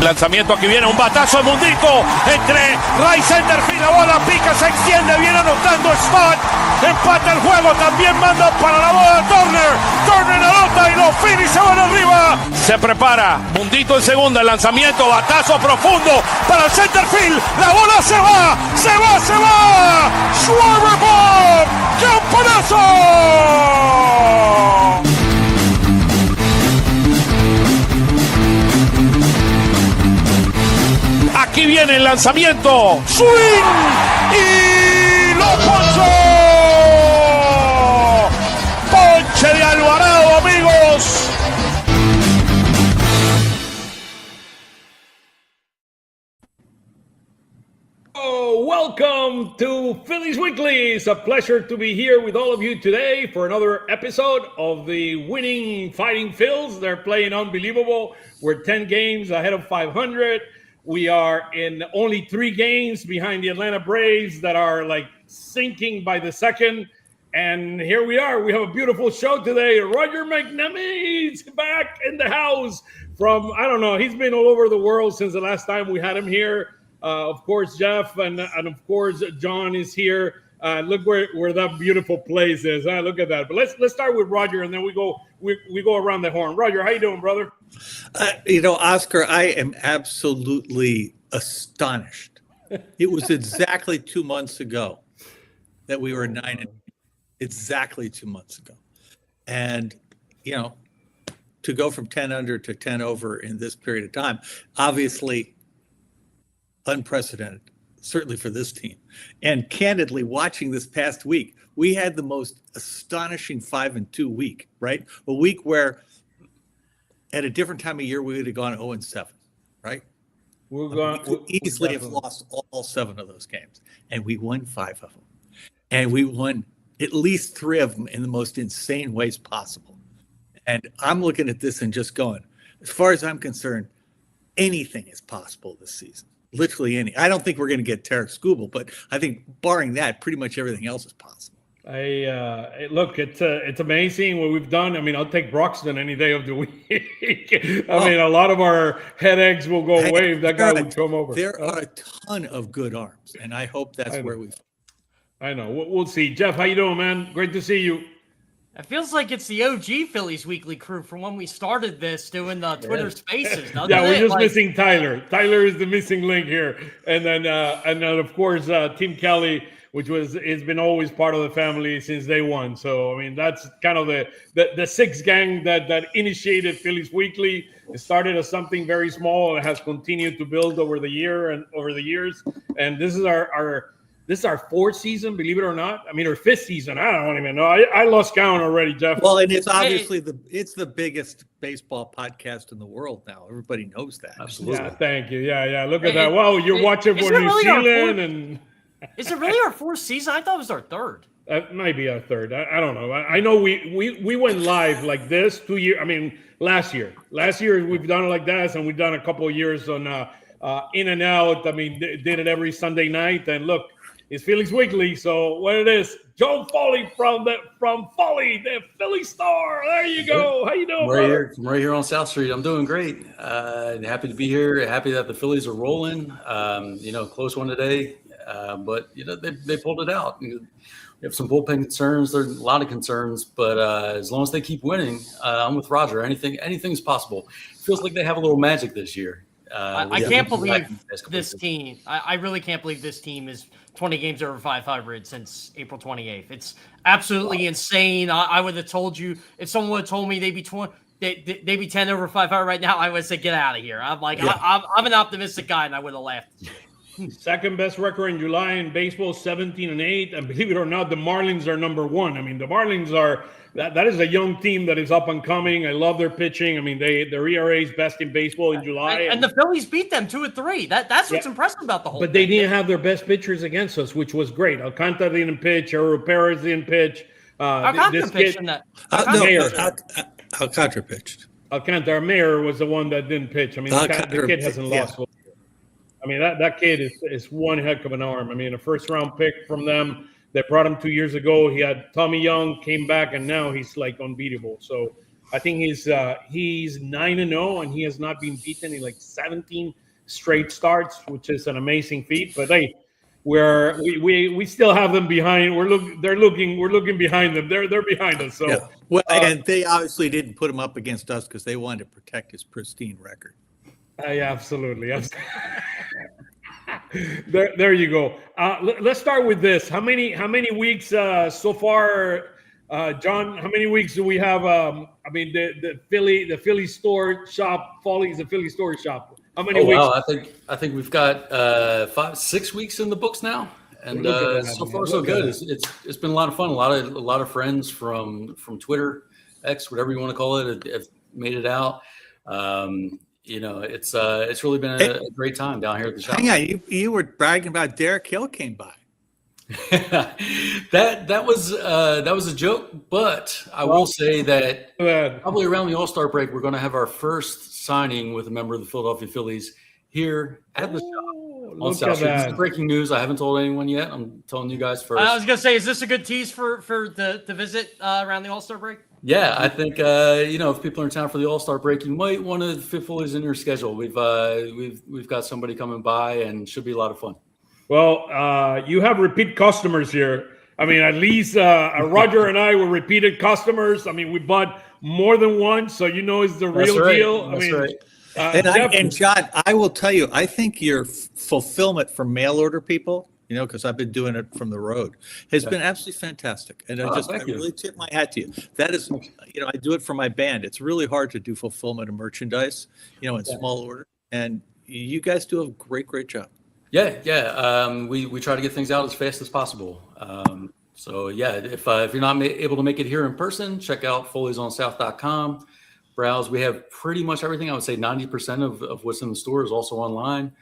Lanzamiento, aquí viene un batazo de Mundito entre right center field, la bola pica, se extiende, viene anotando Stott, empata el juego, también manda para la bola Turner anota y los Phillies se van arriba. Se prepara, Mundito en segunda, el lanzamiento, batazo profundo para el center field, la bola se va, Schwarber Bob, ¡campanazo! Aquí viene el lanzamiento, swing y lo ponchó. Ponche de Alvarado, amigos. Welcome to Phillies Weekly. It's a pleasure to be here with all of you today for another episode of the winning Fighting Phils. They're playing unbelievable. We're 10 games ahead of 500. We are in only 3 games behind the Atlanta Braves that are like sinking by the second. And here we are. We have a beautiful show today. Roger McNamee is back in the house from, I don't know, he's been all over the world since the last time we had him here. Of course, Jeff and of course, John is here. Look where that beautiful place is. Look at that. But let's start with Roger, and then we go around the horn. Roger, how you doing, brother? Oscar, I am absolutely astonished. It was exactly 2 months ago that we were 9-8. Exactly 2 months ago. And, to go from 10 under to 10 over in this period of time, obviously unprecedented, certainly for this team. And candidly, watching this past week, we had the most astonishing 5-2 week, right? A week where at a different time of year, we would have gone 0-7, right? We could easily have lost all 7 of those games. And we won 5 of them. And we won at least 3 of them in the most insane ways possible. And I'm looking at this and just going, as far as I'm concerned, anything is possible this season. Literally any. I don't think we're going to get Tarek Skubal, but I think barring that, pretty much everything else is possible. Look, it's amazing what we've done. I mean, I'll take Broxton any day of the week. I mean, a lot of our headaches will go away if that guy would come over. There are a ton of good arms, and I hope that's where we. I know. We'll see. Jeff, how you doing, man? Great to see you. It feels like it's the OG Phillies Weekly crew from when we started this doing the Twitter Spaces. We're just missing Tyler. Tyler is the missing link here, and then of course Tim Kelly, which has been always part of the family since day one. So I mean that's kind of the sixth gang that initiated Phillies Weekly. It started as something very small and has continued to build over the years. And this is This is our 4th season, believe it or not. I mean, our 5th season. I don't even know. I lost count already, Jeff. Well, and it's obviously it's the biggest baseball podcast in the world now. Everybody knows that. Absolutely. Yeah, thank you. Yeah. Look at that. Well, you're watching for New Zealand, and is it really our 4th season? I thought it was our 3rd. That might be our 3rd. I don't know. I know we went live like this 2 years. I mean, last year. Last year we've done it like that, and we've done a couple of years on In and Out. I mean, did it every Sunday night, and look. It's Phillies Weekly, so what it is, John Foley from Foley, the Philly Star. There you go. How you doing, brother? I'm right here on South Street. I'm doing great. Happy to be here. Happy that the Phillies are rolling. Close one today, but they pulled it out. We have some bullpen concerns. There's a lot of concerns, but as long as they keep winning, I'm with Roger. Anything's possible. It feels like they have a little magic this year. I can't believe this team. I really can't believe this team is 20 games over 500 since April 28th. It's absolutely insane. I would have told you if someone would have told me they'd be 10 over 500 right now. I would say get out of here. I'm like I'm an optimistic guy, and I would have laughed. Second best record in July in baseball, 17-8, and believe it or not, the Marlins are number 1. I mean, the Marlins are. That is a young team that is up and coming. I love their pitching. I mean, their ERA is best in baseball in July. And the Phillies beat them 2-3. That's what's impressive about the whole thing. But they didn't have their best pitchers against us, which was great. Alcantara didn't pitch. Eero Perez didn't pitch. Alcantara pitched in that. Alcantara pitched. Alcantara Mayer was the one that didn't pitch. I mean, the kid hasn't lost. I mean, that kid is one heck of an arm. I mean, a first-round pick from them. They brought him 2 years ago. He had Tommy Young, came back, and now he's like unbeatable. So I think he's 9-0, and he has not been beaten in like 17 straight starts, which is an amazing feat. But hey, we still have them behind. We're looking behind them. They're behind us. So Yeah. Well, and they obviously didn't put him up against us because they wanted to protect his pristine record. yeah, absolutely. There you go. Let's start with this. How many weeks so far, John? How many weeks do we have? I mean, the Philly store shop. Foley's the Philly store shop. How many weeks? Wow, I think we've got 5-6 weeks in the books now, and so far so good. It's been a lot of fun. A lot of friends from Twitter, X, whatever you want to call it, have made it out. It's really been a great time down here at the shop. Hang on, you were bragging about Derek Hill came by. that was a joke, but I will say that probably around the All-Star break, we're going to have our first signing with a member of the Philadelphia Phillies here at the shop on South Street. This is breaking news. I haven't told anyone yet. I'm telling you guys first. I was going to say, is this a good tease for the visit around the All-Star break? Yeah, I think if people are in town for the All-Star break, you might want to fit Phillies in your schedule. We've got somebody coming by, and should be a lot of fun. Well, you have repeat customers here. I mean, at least Roger and I were repeated customers. I mean, we bought more than one, so it's the real deal. That's right. And John, I will tell you, I think your fulfillment for mail order people, because I've been doing it from the road, has been absolutely fantastic. And I really tip my hat to you. That is, I do it for my band. It's really hard to do fulfillment of merchandise, in small order. And you guys do a great, great job. Yeah. We try to get things out as fast as possible. If you're not able to make it here in person, check out Foley'sOnSouth.com. Browse. We have pretty much everything. I would say 90% of what's in the store is also online.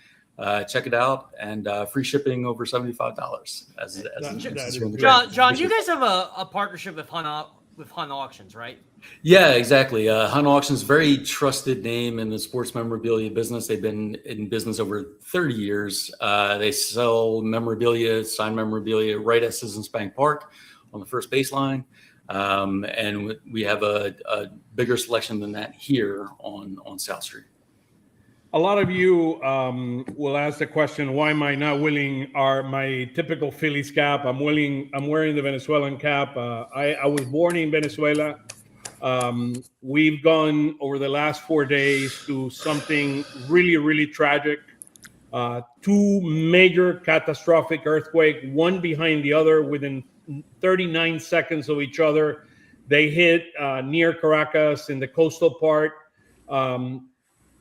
Check it out, and free shipping over $75. John, you guys have a partnership with Hunt Auctions, right? Yeah, exactly. Hunt Auctions, very trusted name in the sports memorabilia business. They've been in business over 30 years. They sell memorabilia, signed memorabilia, right at Citizens Bank Park on the first baseline. And we have a bigger selection than that here on South Street. A lot of you will ask the question, why am I not wearing my typical Phillies cap? I'm wearing the Venezuelan cap. I was born in Venezuela. We've gone over the last 4 days to something really, really tragic. 2 major catastrophic earthquakes, one behind the other within 39 seconds of each other. They hit near Caracas in the coastal part.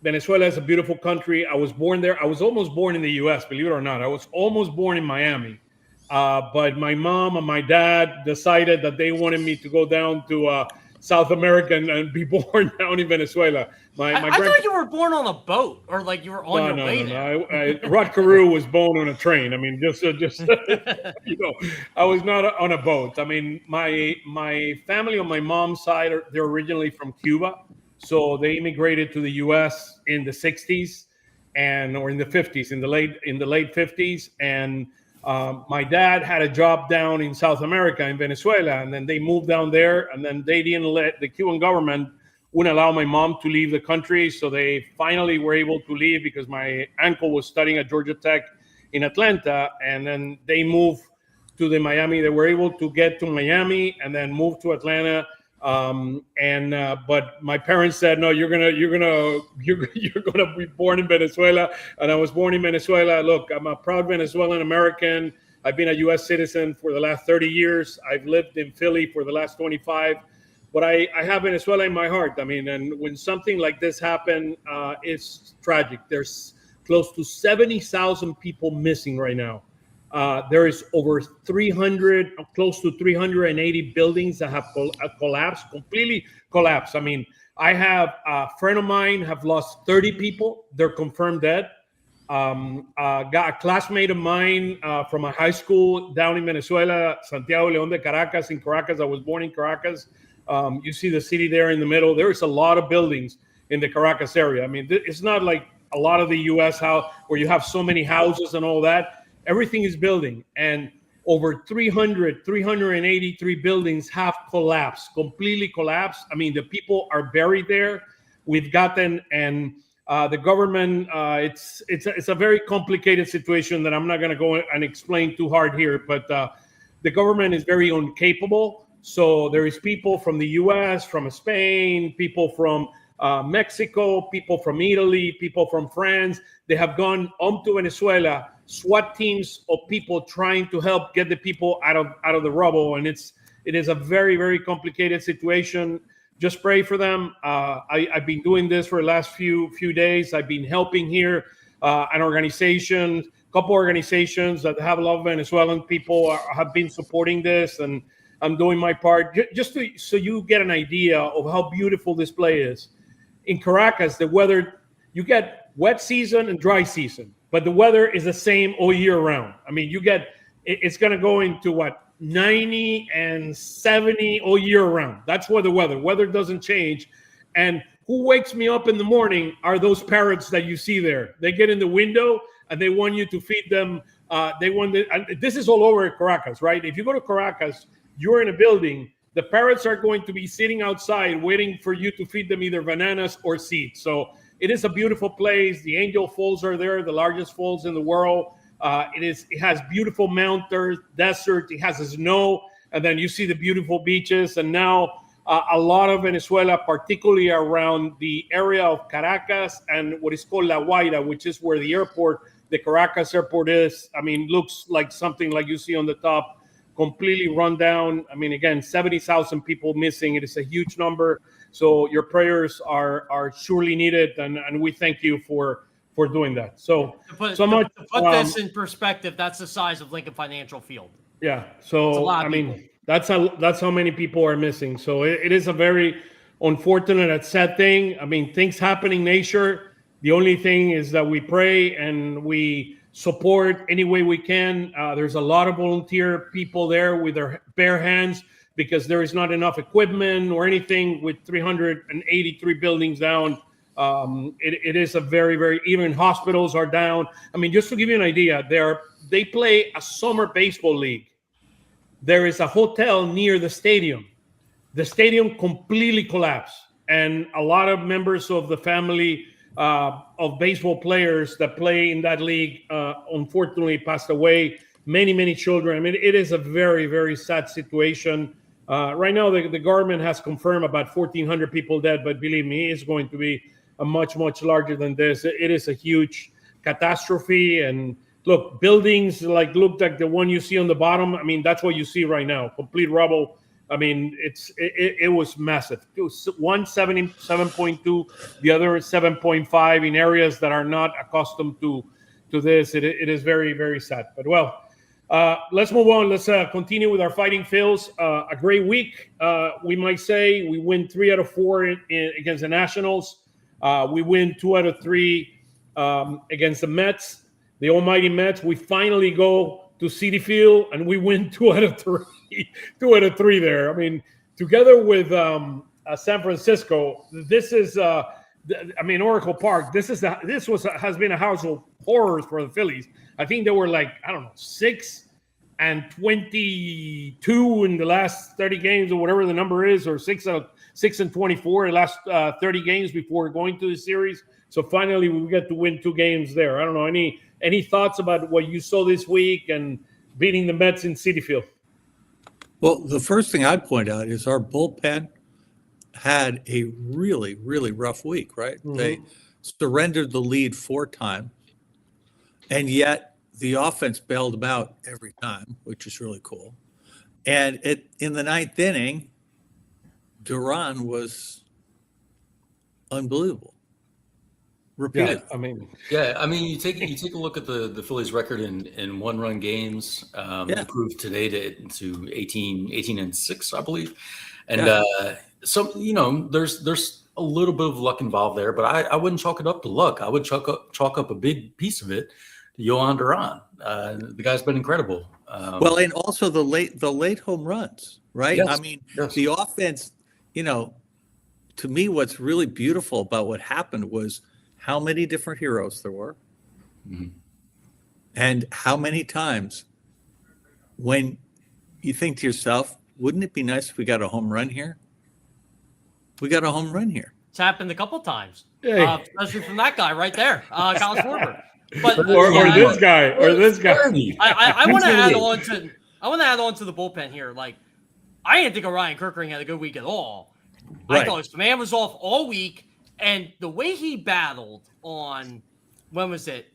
Venezuela is a beautiful country. I was born there. I was almost born in the U.S., believe it or not. I was almost born in Miami. But my mom and my dad decided that they wanted me to go down to South America and be born down in Venezuela. I thought you were born on a boat, or like you were on your way there. Rod Carew was born on a train. I mean, just I was not on a boat. I mean, my family on my mom's side, they're originally from Cuba. So they immigrated to the U.S. in the 60s or in the 50s, in the late 50s. And my dad had a job down in South America, in Venezuela, and then they moved down there. And then they didn't let the Cuban government wouldn't allow my mom to leave the country. So they finally were able to leave because my uncle was studying at Georgia Tech in Atlanta. And then they moved to the Miami. They were able to get to Miami and then move to Atlanta. But my parents said, no, you're gonna be born in Venezuela. And I was born in Venezuela. Look, I'm a proud Venezuelan American. I've been a U.S. citizen for the last 30 years. I've lived in Philly for the last 25. But I have Venezuela in my heart. I mean, and when something like this happened, it's tragic. There's close to 70,000 people missing right now. There is over 300, close to 380 buildings that have collapsed, completely collapsed. I mean, I have a friend of mine have lost 30 people. They're confirmed dead. Got a classmate of mine from a high school down in Venezuela, Santiago León de Caracas, in Caracas. I was born in Caracas. You see the city there in the middle. There is a lot of buildings in the Caracas area. I mean, it's not like a lot of the U.S. where you have so many houses and all that. Everything is building. And over 383 buildings have collapsed, completely collapsed. I mean, the people are buried there. We've gotten, and the government, it's a very complicated situation that I'm not going to go and explain too hard here, but the government is very incapable. So there is people from the U.S., from Spain, people from Mexico, people from Italy, people from France. They have gone to Venezuela, SWAT teams of people trying to help get the people out of the rubble. And it is a very, very complicated situation. Just pray for them. I've been doing this for the last few days. I've been helping here an organization, a couple organizations that have a lot of Venezuelan people have been supporting this, and I'm doing my part just so you get an idea of how beautiful this place is. In Caracas, the weather, you get wet season and dry season, but the weather is the same all year round. I mean, it's going to go into 90 and 70 all year round. That's where the weather doesn't change. And who wakes me up in the morning are those parrots that you see there. They get in the window and they want you to feed them. This is all over Caracas, right? If you go to Caracas, you're in a building, the parrots are going to be sitting outside waiting for you to feed them either bananas or seeds. So it is a beautiful place. The Angel Falls are there, the largest falls in the world. It has beautiful mountains, desert, it has snow, and then you see the beautiful beaches. And now a lot of Venezuela, particularly around the area of Caracas and what is called La Guaira, which is where the Caracas airport is. I mean, looks like something like you see on the top, completely run down. I mean, again, 70,000 people missing. It is a huge number. So your prayers are surely needed, and we thank you for doing that. So to put this in perspective, that's the size of Lincoln Financial Field. Yeah. So I mean, that's how many people are missing. So it is a very unfortunate and sad thing. I mean, things happen in nature. The only thing is that we pray and we support any way we can. There's a lot of volunteer people there with their bare hands because there is not enough equipment or anything with 383 buildings down. It is a very, very, even hospitals are down. I mean, just to give you an idea, they play a summer baseball league. There is a hotel near the stadium. The stadium completely collapsed, and a lot of members of the family of baseball players that play in that league unfortunately passed away. Many children. I mean, it is a very, very sad situation. Right now, the government has confirmed about 1,400 people dead, but believe me, it's going to be a much larger than this. It is a huge catastrophe. And look, buildings look like the one you see on the bottom. I mean, that's what you see right now, complete rubble. I mean, it was massive. It was 7.2, the other 7.5 in areas that are not accustomed to this. It is very, very sad. But well, let's move on. Let's continue with our Fighting Phils. A great week, we might say. We win 3 out of 4 against the Nationals. We win 2 out of 3 against the Mets, the almighty Mets. We finally go to Citi Field and we win 2 out of 3. 2 out of 3 there. I mean, together with San Francisco, this is Oracle Park. Has been a house of horrors for the Phillies. I think they were 6 and 22 in the last 30 games or whatever the number is, or 6 and 24 in the last 30 games before going to the series. So finally, we get to win 2 games there. I don't know, any thoughts about what you saw this week and beating the Mets in Citi Field? Well, the first thing I'd point out is our bullpen had a really, really rough week, right? Mm-hmm. They surrendered the lead 4 times, and yet the offense bailed them out every time, which is really cool. And in the 9th inning, Duran was unbelievable. Repeatedly. I mean, you take a look at the Phillies' record in 1-run games. Improved today to 18-6, I believe. And there's a little bit of luck involved there, but I wouldn't chalk it up to luck. I would chalk up a big piece of it to Yohan Duran. The guy's been incredible. And also the late home runs, right? Yes, I mean, the offense. To me, what's really beautiful about what happened was how many different heroes there were, mm-hmm. and how many times when you think to yourself, wouldn't it be nice if we got a home run here? We got a home run here. It's happened a couple times, Hey. especially from that guy right there, Kyle Schwarber. But or this guy. I want to add on to the bullpen here. Like, I didn't think Orion Kirkering had a good week at all. Right. I thought his command was off all week, and the way he battled on, when was it?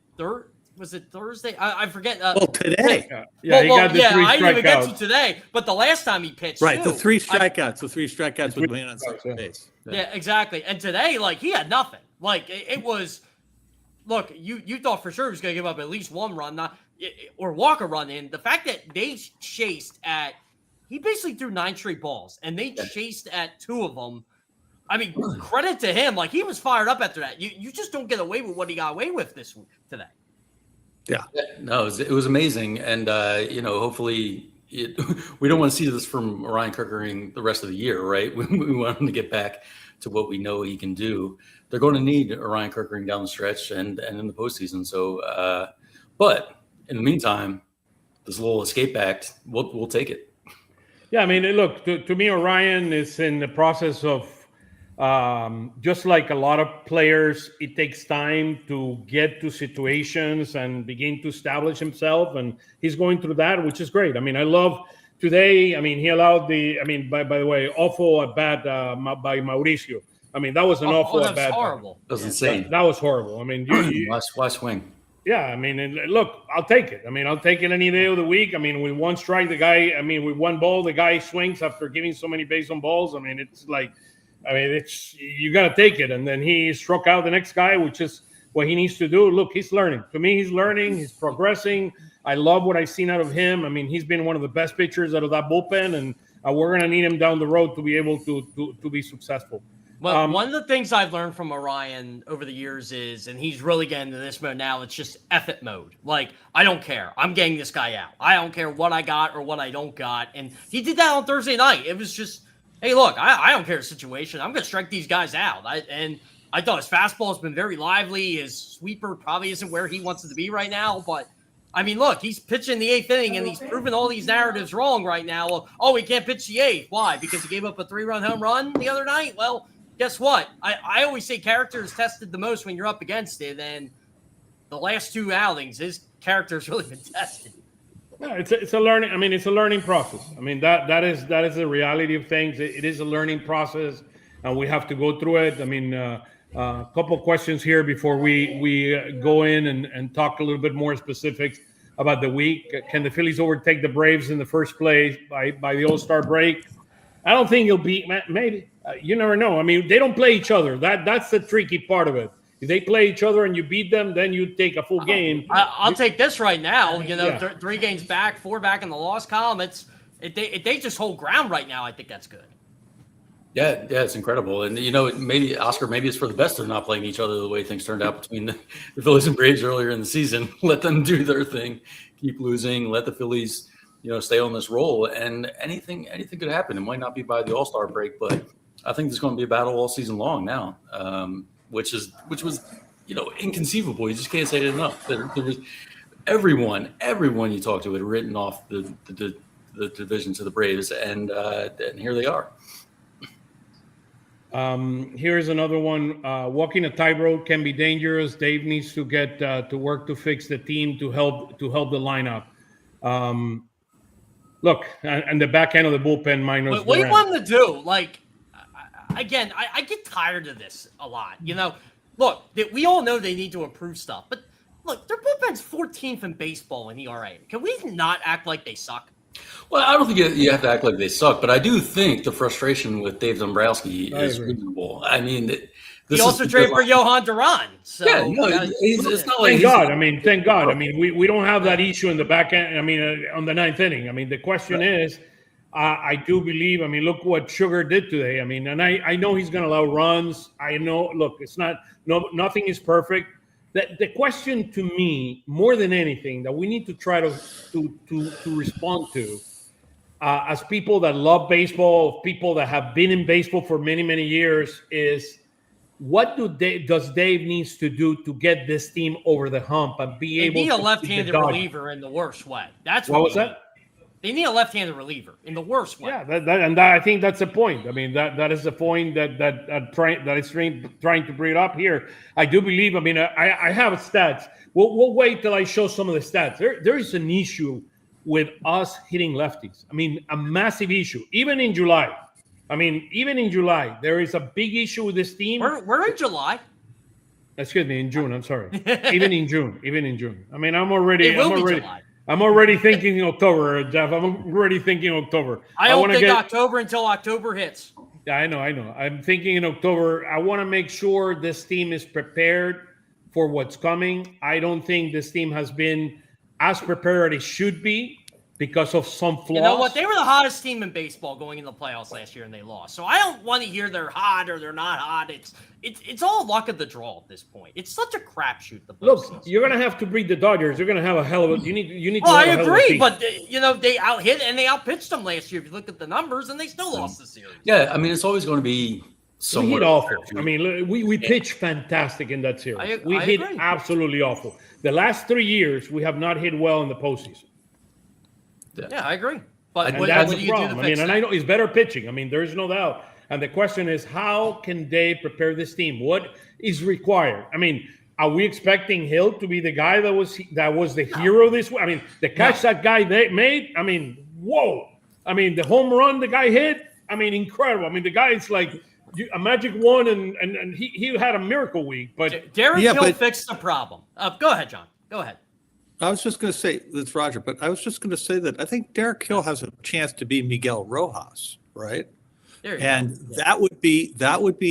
Was it Thursday? I forget. Today. He got the 3 I didn't even get strikeouts. to today. But the last time he pitched, Right, too, the 3 strikeouts. The 3 strikeouts with man on second base. Yeah, exactly. And today, like, he had nothing. Like, it was. Look, you thought for sure he was going to give up at least one run, or walk a run in. The fact that they chased at, he basically threw 9 straight balls, and they chased at 2 of them. I mean, credit to him. Like, he was fired up after that. You just don't get away with what he got away with today. Yeah. No, it was amazing. And, hopefully we don't want to see this from Orion Kirkering the rest of the year, right? We want him to get back to what we know he can do. They're going to need Orion Kirkering down the stretch and in the postseason. So, but in the meantime, this little escape act, we'll take it. Yeah, I mean, look, to me, Orion is in the process of, just like a lot of players, it takes time to get to situations and begin to establish himself. And he's going through that, which is great. I mean, I love today. I mean, he allowed by the way, awful at bat by Mauricio. I mean, that was an awful at bat. Horrible. That was insane. That was horrible. I mean, Why swing? Yeah, I mean, and look, I'll take it. I mean, I'll take it any day of the week. I mean, with 1 strike, with 1 ball, the guy swings after giving so many base on balls. I mean, you got to take it. And then he struck out the next guy, which is what he needs to do. Look, he's learning. To me, he's learning. He's progressing. I love what I've seen out of him. I mean, he's been one of the best pitchers out of that bullpen, and we're going to need him down the road to be able to be successful. Well, one of the things I've learned from Orion over the years is, and he's really getting to this mode now, it's just F-it mode. Like, I don't care. I'm getting this guy out. I don't care what I got or what I don't got. And he did that on Thursday night. It was just, hey, look, I don't care the situation. I'm going to strike these guys out. I thought his fastball has been very lively. His sweeper probably isn't where he wants it to be right now. But, I mean, look, he's pitching the 8th inning, and he's proving all these narratives wrong right now. Oh, he can't pitch the 8th. Why? Because he gave up a 3-run home run the other night? Well, guess what? I always say character is tested the most when you're up against it, and the last 2 outings, his character's really been tested. Yeah, it's a learning. I mean, it's a learning process. I mean, that is the reality of things. It is a learning process, and we have to go through it. I mean, a couple of questions here before we go in and talk a little bit more specifics about the week. Can the Phillies overtake the Braves in the first place by the All-Star break? I don't think it'll be. Maybe. You never know. I mean, they don't play each other. That's the tricky part of it. If they play each other and you beat them, then you take a full game. I'll take this right now. 3 games back, 4 back in the loss column. If they just hold ground right now, I think that's good. Yeah, it's incredible. And, maybe it's for the best they're not playing each other the way things turned out between the Phillies and Braves earlier in the season. Let them do their thing, keep losing, let the Phillies, stay on this roll. And anything could happen. It might not be by the All-Star break, but I think there's going to be a battle all season long now, which was, inconceivable. You just can't say it enough. There was everyone you talk to had written off the division to the Braves, and here they are. Here's another one. Walking a tightrope can be dangerous. Dave needs to get to work to fix the team to help the lineup. Look, and the back end of the bullpen minus. What do you want them to do? Like, again, I get tired of this a lot. Look, we all know they need to improve stuff, but look, their bullpen's 14th in baseball in ERA. Can we not act like they suck? Well, I don't think you have to act like they suck, but I do think the frustration with Dave Dombrowski is reasonable. I mean, he also traded for Johan Duran. So it's not like thank God. I mean, thank God. I mean, we don't have that issue in the back end. I mean, on the 9th inning. I mean, the question is, I do believe. I mean, look what Sugar did today. I mean, and I know he's going to allow runs. I know. Look, it's not. Nothing is perfect. The question to me, more than anything, that we need to try to respond to, as people that love baseball, people that have been in baseball for many, many years, is what does Dave needs to do to get this team over the hump and be able to be a left-handed reliever in the worst way? That's what was that? They need a left-handed reliever in the worst way. Yeah, I think that's the point. I mean, that is the point that is trying to bring it up here. I do believe. I mean, I have stats. We'll wait till I show some of the stats. There is an issue with us hitting lefties. I mean, a massive issue. Even in July, there is a big issue with this team. We're in July. Excuse me, in June. I'm sorry. Even in June. I mean, I'm already thinking October, Jeff. I'm already thinking October. I don't think October until October hits. Yeah, I know. I'm thinking in October. I want to make sure this team is prepared for what's coming. I don't think this team has been as prepared as it should be because of some flaws. You know what? They were the hottest team in baseball going into the playoffs last year, and they lost. So I don't want to hear they're hot or they're not hot. It's all luck of the draw at this point. It's such a crapshoot. Look, you're gonna have to beat the Dodgers. You're gonna have a hell of a. You need. Well, I agree, but they out-hit and they outpitched them last year. If you look at the numbers, and they still lost the series. Yeah, I mean, it's always going to be. We hit awful. I mean, we pitched fantastic in that series. We hit absolutely awful. The last 3 years, we have not hit well in the postseason. Yeah, I agree. But that's the problem. And I know he's better pitching. I mean, there is no doubt. And the question is, how can they prepare this team? What is required? I mean, are we expecting Hill to be the guy that was the hero this week? I mean, the catch that guy they made. I mean, whoa! I mean, the home run the guy hit. I mean, incredible. I mean, the guy is like a magic one, and he had a miracle week. But Derek Hill fixed the problem. Go ahead, John. Go ahead. I was just going to say, it's Roger, but I was just going to say that I think Derek Hill has a chance to be Miguel Rojas, right? That would be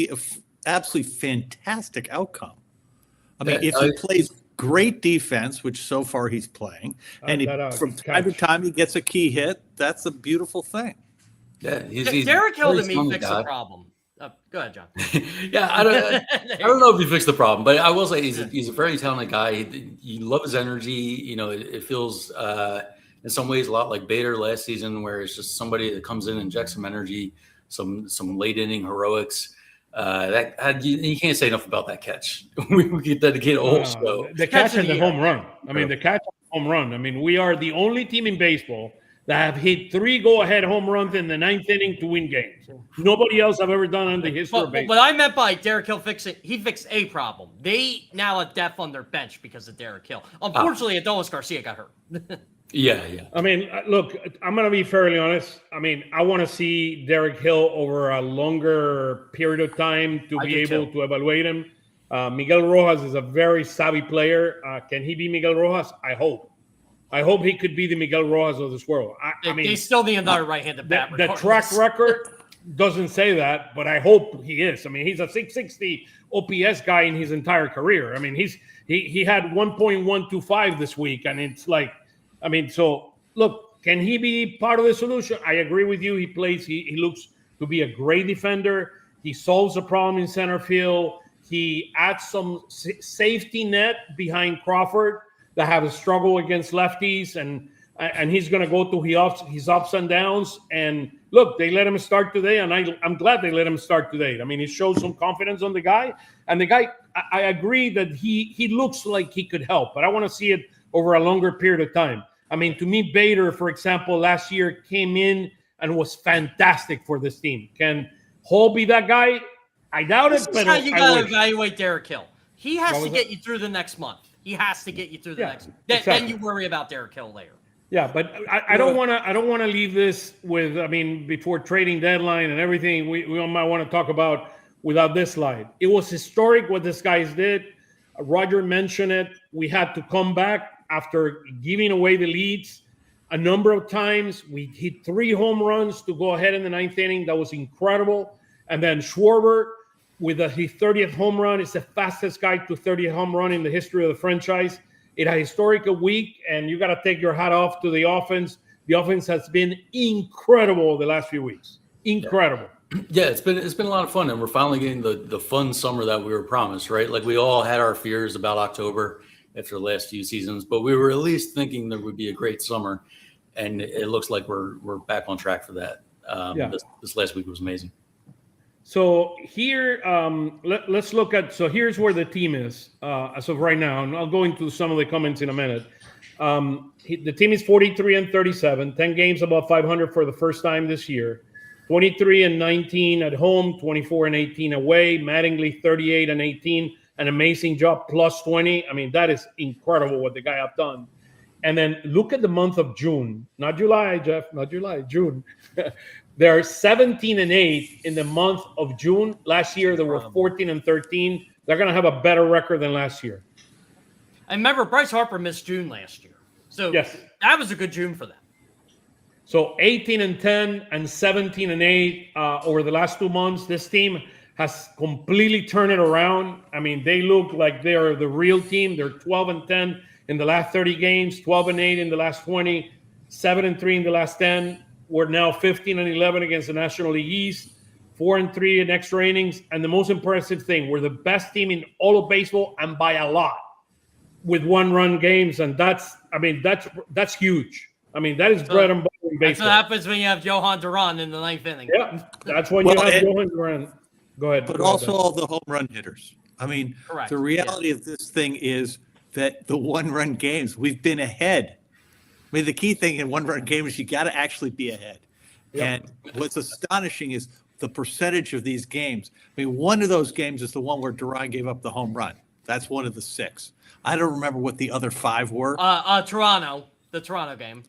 an absolutely fantastic outcome. I mean, if he plays great defense, which so far he's playing, and from time to time he gets a key hit, that's a beautiful thing. Yeah, Derek Hill to me fixed the problem. Go ahead, John. Yeah, I don't know if he fixed the problem, but I will say he's a very talented guy. You love his energy. You know, it feels in some ways a lot like Bader last season, where it's just somebody that comes in and injects some energy, some late inning heroics. You can't say enough about that catch. We could dedicate a whole show. The catch and the home run. I mean, the catch and the home run. I mean, we are the only team in baseball that have hit 3 go-ahead home runs in the 9th inning to win games. Nobody else have ever done in the history of baseball. What I meant by Derek Hill he fixed a problem. They now have depth on their bench because of Derek Hill. Unfortunately, Adolis Garcia got hurt. Yeah. I mean, look, I'm going to be fairly honest. I mean, I want to see Derek Hill over a longer period of time to be able to evaluate him. Miguel Rojas is a very savvy player. Can he be Miguel Rojas? I hope he could be the Miguel Rojas of this world. I mean, he's still the another right-handed bat. The track record doesn't say that, but I hope he is. I mean, he's a 660 OPS guy in his entire career. I mean, he had 1.125 this week, and it's like, I mean, so look, can he be part of the solution? I agree with you. He plays. He looks to be a great defender. He solves a problem in center field. He adds some safety net behind Crawford that have a struggle against lefties, and he's going to go through his ups and downs. And look, they let him start today, and I'm glad they let him start today. I mean, it shows some confidence on the guy. And the guy, I agree that he looks like he could help, but I want to see it over a longer period of time. I mean, to me, Bader, for example, last year came in and was fantastic for this team. Can Hall be that guy? I doubt it, but how you got to evaluate Derek Hill. He has to get you through the next month. He has to get you through the next. Then you worry about Derek Hill later. Yeah, but I don't want to leave this with. I mean, before trading deadline and everything, we might want to talk about without this slide. It was historic what these guys did. Roger mentioned it. We had to come back after giving away the leads a number of times. We hit 3 home runs to go ahead in the 9th inning. That was incredible. And then Schwarber with his 30th home run is the fastest guy to 30th home run in the history of the franchise. It had a historical week, and you got to take your hat off to the offense. The offense has been incredible the last few weeks. Incredible. Yeah, it's been a lot of fun, and we're finally getting the fun summer that we were promised, right? Like, we all had our fears about October after the last few seasons, but we were at least thinking there would be a great summer, and it looks like we're back on track for that. This last week was amazing. So here, let's look at. So here's where the team is as of right now, and I'll go into some of the comments in a minute. The team is 43-37, 10 games above 500 for the first time this year. 23-19 at home, 24-18 away. Mattingly 38-18, an amazing job, plus 20. I mean, that is incredible what the guy have done. And then look at the month of June, not July, Jeff, not July, June. They're 17-8 in the month of June. Last year, they were 14-13. They're going to have a better record than last year. And remember, Bryce Harper missed June last year. So yes, that was a good June for them. So 18-10 and 17-8 over the last 2 months. This team has completely turned it around. I mean, they look like they are the real team. They're 12-10 in the last 30 games, 12-8 in the last 20, 7-3 in the last 10. We're now 15-11 against the National League East, 4-3 in extra innings. And the most impressive thing, we're the best team in all of baseball and by a lot with one-run games. And that's huge. I mean, that is bread and butter in baseball. That's what happens when you have Johan Duran in the ninth inning. Yeah, that's when you have Johan Duran. Go ahead. But also all the home run hitters. I mean, correct. The reality of this thing is that the one-run games, we've been ahead. I mean, the key thing in one-run games is you got to actually be ahead. Yep. And what's astonishing is the percentage of these games. I mean, one of those games is the one where Duran gave up the home run. That's one of the 6. I don't remember what the other 5 were. Toronto, the Toronto game.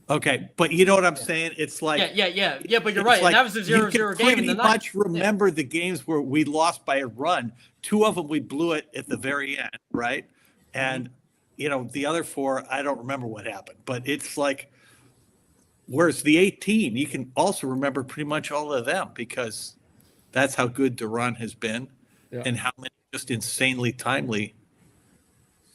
Okay, but you know what I'm saying? It's like yeah. But you're right. Like, and that was a 0-0 game. You can pretty much remember the games where we lost by a run. 2 of them we blew it at the very end, right? And the other 4, I don't remember what happened. But it's like, whereas the 18, you can also remember pretty much all of them because that's how good Duran has been, and how many just insanely timely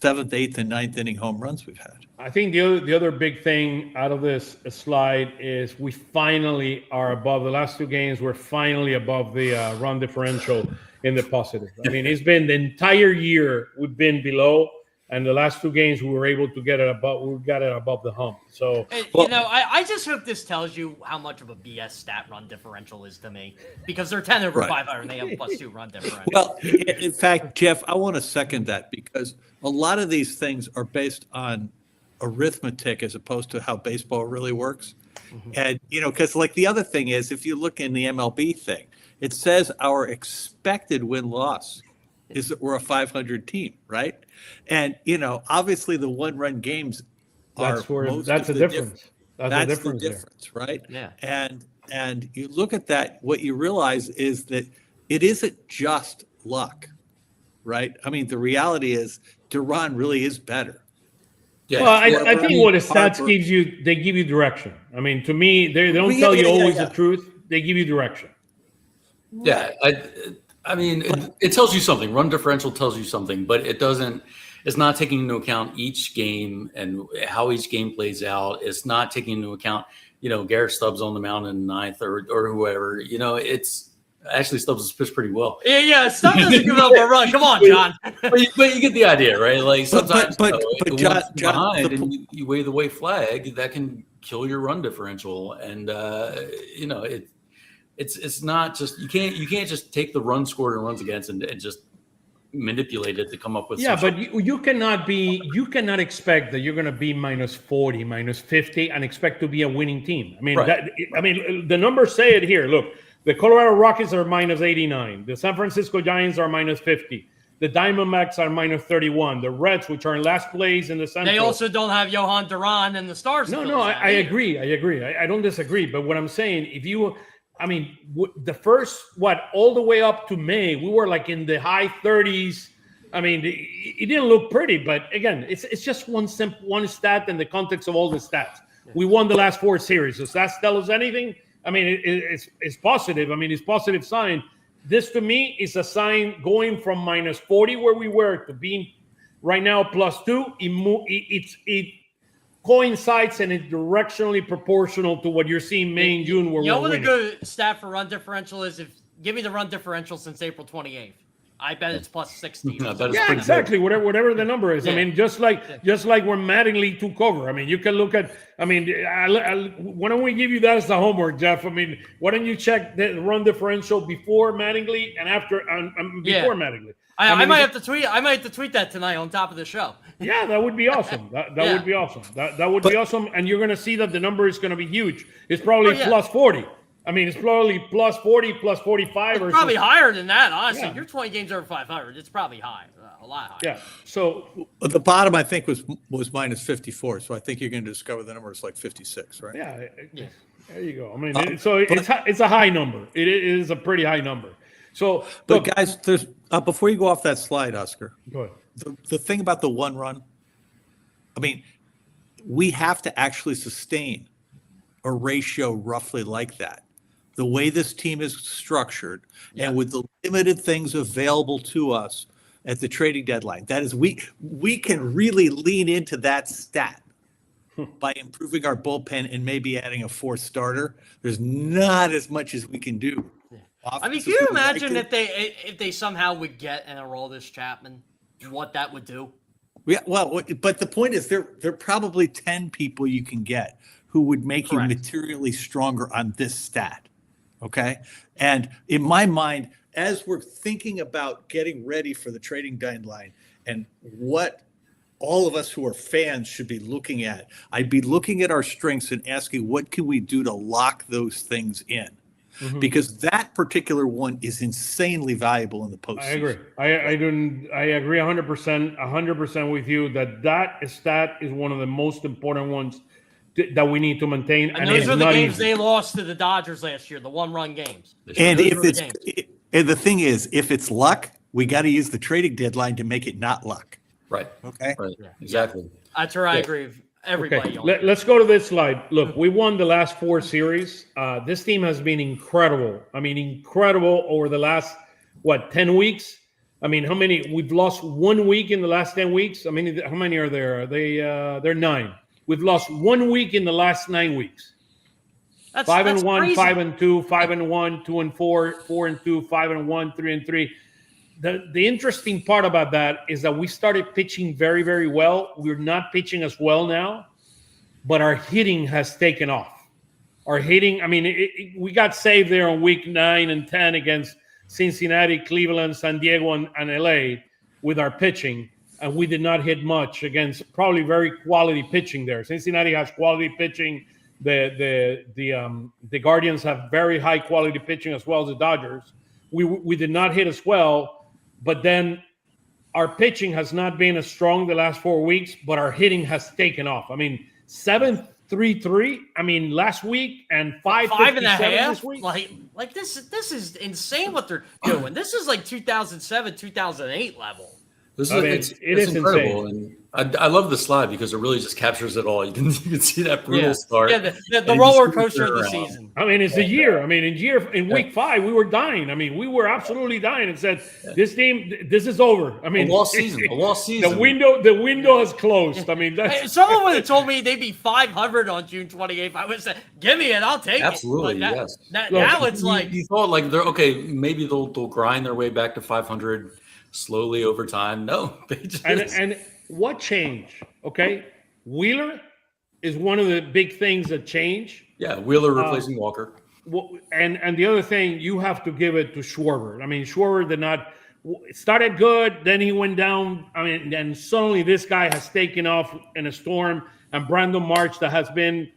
7th, 8th, and 9th inning home runs we've had. I think the other big thing out of this slide is we finally are above the last 2 games. We're finally above the run differential in the positive. I mean, it's been the entire year we've been below, and the last 2 games we were able to get it above. We got it above the hump. So I just hope this tells you how much of a BS stat run differential is to me because they're 10 over 500 and they have a +2 run differential. Well, in fact, Jeff, I want to second that because a lot of these things are based on arithmetic as opposed to how baseball really works. Mm-hmm. And, because like the other thing is, if you look in the MLB thing, it says our expected win-loss is that we're a 500 team, right? And, obviously the one-run games that's the difference. That's the difference, right? Yeah. And you look at that, what you realize is that it isn't just luck, right? I mean, the reality is Duran really is better. Yeah. Well, I think what the stats gives you, they give you direction. I mean, to me, they don't tell you always the truth. They give you direction. Yeah, I mean, it tells you something. Run differential tells you something, but it doesn't. It's not taking into account each game and how each game plays out. It's not taking into account, Garrett Stubbs on the mound in the 9th or whoever. It's actually Stubbs has pitched pretty well. Yeah. Stubbs doesn't give up a run. Come on, John. but you get the idea, right? Like sometimes, but John, behind and you wave the white flag, that can kill your run differential, and It's not just you can't just take the run scored and runs against and just manipulate it to come up with. But you cannot expect that you're going to be -40, -50 and expect to be a winning team. I mean, the numbers say it here. Look, the Colorado Rockies are -89. The San Francisco Giants are -50. The Diamondbacks are -31. The Reds, which are in last place in the Central, they also don't have Johan Duran and the Stars. No, I agree. I don't disagree. But what I'm saying, the first, all the way up to May, we were like in the high 30s. I mean, it didn't look pretty, but again, it's just one stat in the context of all the stats. We won the last 4 series. Does that tell us anything? I mean, it's positive. I mean, it's positive sign. This to me is a sign going from -40 where we were to being right now +2. It coincides and it's directionally proportional to what you're seeing May and June where we're winning. What a good stat for run differential is? Give me the run differential since April 28th. I bet it's plus 60. Yeah, exactly. Whatever the number is. I mean, just like when Mattingly took over. I mean, you can look at. I mean, why don't we give you that as the homework, Jeff? I mean, why don't you check the run differential before Mattingly and after before Mattingly? I might have to tweet. I might have to tweet that tonight on top of the show. Yeah, that would be awesome. That would be awesome. That would be awesome. And you're going to see that the number is going to be huge. It's probably plus 40. I mean, it's probably plus 40, plus 45. It's probably higher than that, honestly. You're 20 games over 500. It's probably high, a lot higher. Yeah. So the bottom, I think, was minus 54. So I think you're going to discover the number is like 56, right? Yeah. There you go. I mean, it's a high number. It is a pretty high number. So, but guys, there's before you go off that slide, Oscar. Go ahead. The thing about the one run, I mean, we have to actually sustain a ratio roughly like that. The way this team is structured and with the limited things available to us at the trading deadline, that is, we can really lean into that stat by improving our bullpen and maybe adding a fourth starter. There's not as much as we can do. I mean, can you imagine if they somehow would get and enroll this Chapman, what that would do? Yeah, well, but the point is there are probably 10 people you can get who would make you materially stronger on this stat. Okay. And in my mind, as we're thinking about getting ready for the trading deadline and what all of us who are fans should be looking at, I'd be looking at our strengths and asking, what can we do to lock those things in? Mm-hmm. Because that particular one is insanely valuable in the postseason. I agree. I agree 100% with you that stat is one of the most important ones that we need to maintain. And those are the games they lost to the Dodgers last year, the one-run games. And the thing is, if it's luck, we got to use the trading deadline to make it not luck. Right. Okay. Right. Yeah. Exactly. That's where I agree with everybody. Okay. Let's go to this slide. Look, we won the last 4 series. This team has been incredible. I mean, incredible over the last 10 weeks. I mean, how many? We've lost 1 week in the last 10 weeks. I mean, how many are there? They're 9. We've lost 1 week in the last 9 weeks. That's 5-1, crazy. 5-2, 5-1, 2-4, 4-2, 5-1, 3-3. The interesting part about that is that we started pitching very, very well. We're not pitching as well now, but our hitting has taken off. Our hitting, I mean, we got saved there on week 9 and 10 against Cincinnati, Cleveland, San Diego, and LA with our pitching. And we did not hit much against probably very quality pitching there. Cincinnati has quality pitching. The Guardians have very high quality pitching as well as the Dodgers. We did not hit as well, but then our pitching has not been as strong the last 4 weeks, but our hitting has taken off. I mean, 7.33. I mean, last week and 5.57 this week. Like this is insane what they're doing. This is like 2007, 2008 level. It's incredible, insane. And I love the slide because it really just captures it all. You can see that brutal start. Yeah, the roller coaster of the season. I mean, it's a year. I mean, in week 5, we were dying. I mean, we were absolutely dying and said, "This team, this is over." I mean, a lost season. The window has closed. I mean, someone would have told me they'd be 500 on June 28th. I would have said, "Give me it, I'll take Absolutely, it." Absolutely, yes. Now it's like you thought like they're okay. Maybe they'll grind their way back to 500 slowly over time. No, they just and what changed? Okay, Wheeler is one of the big things that change. Yeah, Wheeler replacing Walker. And the other thing, you have to give it to Schwarber. I mean, Schwarber did not started good, then he went down. I mean, and suddenly this guy has taken off in a storm. And Brandon March, that has been,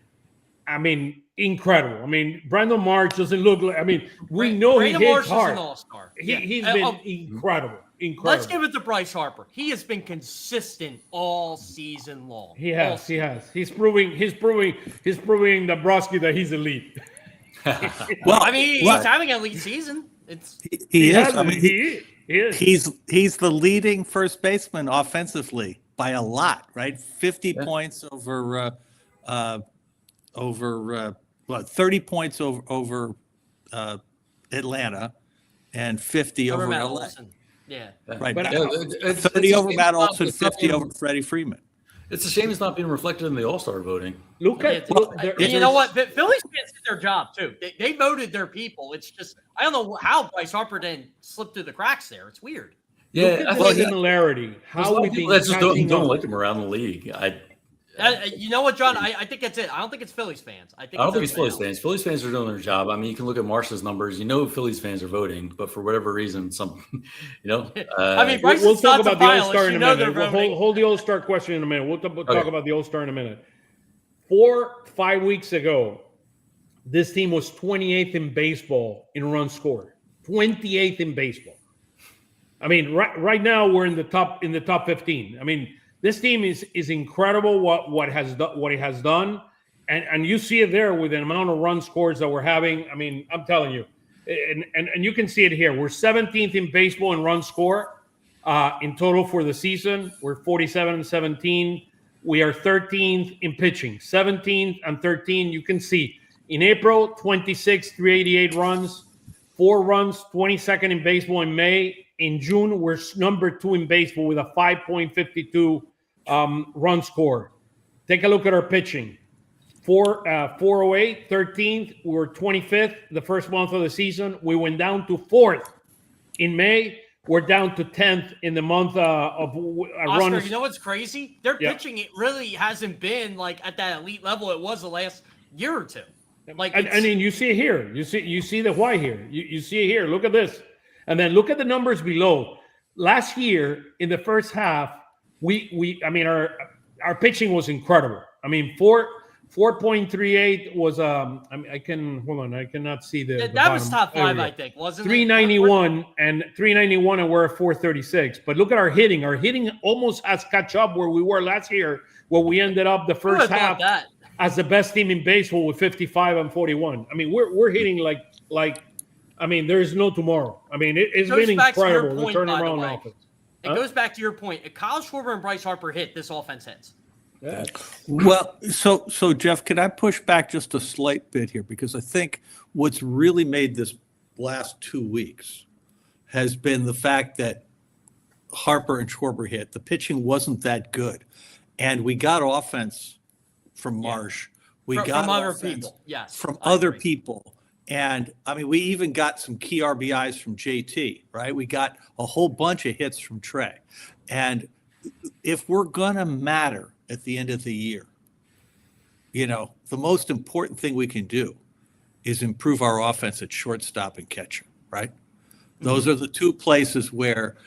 I mean, incredible. I mean, Brandon March doesn't look like. I mean, we know Brandon he hits March hard. Is an all-star. He's been incredible. Let's give it to Bryce Harper. He has been consistent all season long. He has. He's proving Dabrowski that he's elite. Well, I mean, he's having an elite season. He is. I mean, he is. He's the leading first baseman offensively by a lot, right? 50 points over 30 points over Atlanta, and 50 over LA. Yeah. Right. But 30 over Matt Olson, 50 over Freddie Freeman. It's a shame it's not being reflected in the All-Star voting. Look at you know what? The Phillies fans did their job too. They voted their people. It's just I don't know how Bryce Harper didn't slip through the cracks there. It's weird. Yeah, look at the similarity. How we people that just don't like him around the league. You know what, John? I think that's it. I don't think it's Phillies fans. I don't think it's Phillies fans. Phillies fans are doing their job. I mean, you can look at Marsh's numbers. You know, Phillies fans are voting, but for whatever reason, I mean, Bryce we'll talk about the All-Star in a minute. Hold the All-Star question in a minute. We'll talk about the All-Star in a minute. 4-5 weeks ago, this team was 28th in baseball in runs scored. 28th in baseball. I mean, right now we're in the top 15. I mean, this team is incredible what it has done, and you see it there with the amount of run scores that we're having. I mean, I'm telling you, and you can see it here. We're 17th in baseball in run score in total for the season. We're 47-17. We are 13th in pitching, 17th and 13. You can see in April 26, 388 runs, 4 runs, 22nd in baseball in May. In June, we're number 2 in baseball with a 5.52 run score. Take a look at our pitching. 408, 13th. We were 25th the first month of the season. We went down to 4th in May. We're down to 10th in the month of Oscar, runs. you know what's crazy? Their pitching, it really hasn't been like at that elite level it was the last year or two. Like, I mean, you see it here. You see the why here. You see it here. Look at this. And then look at the numbers below. Last year, in the first half, our pitching was incredible. I mean, 4.38 was I cannot see the that was top 5, I think, wasn't 391 it? And 391, and we're at 436. But look at our hitting. Our hitting almost has catch up where we were last year, where we ended up the first half as the best team in baseball with 55 and 41. I mean, we're hitting like. I mean, there's no tomorrow. I mean, it's been incredible. The turnaround offense. It goes back to your point. If Kyle Schwarber and Bryce Harper hit, this offense hits. Yeah. Well, so Jeff, can I push back just a slight bit here? Because I think what's really made this last 2 weeks has been the fact that Harper and Schwarber hit. The pitching wasn't that good. And we got offense from Marsh. We got from other people. Yes. From other people. And I mean, we even got some key RBIs from JT, right? We got a whole bunch of hits from Trey. And if we're going to matter at the end of the year, the most important thing we can do is improve our offense at shortstop and catcher, right? Mm-hmm. Those are the 2 places where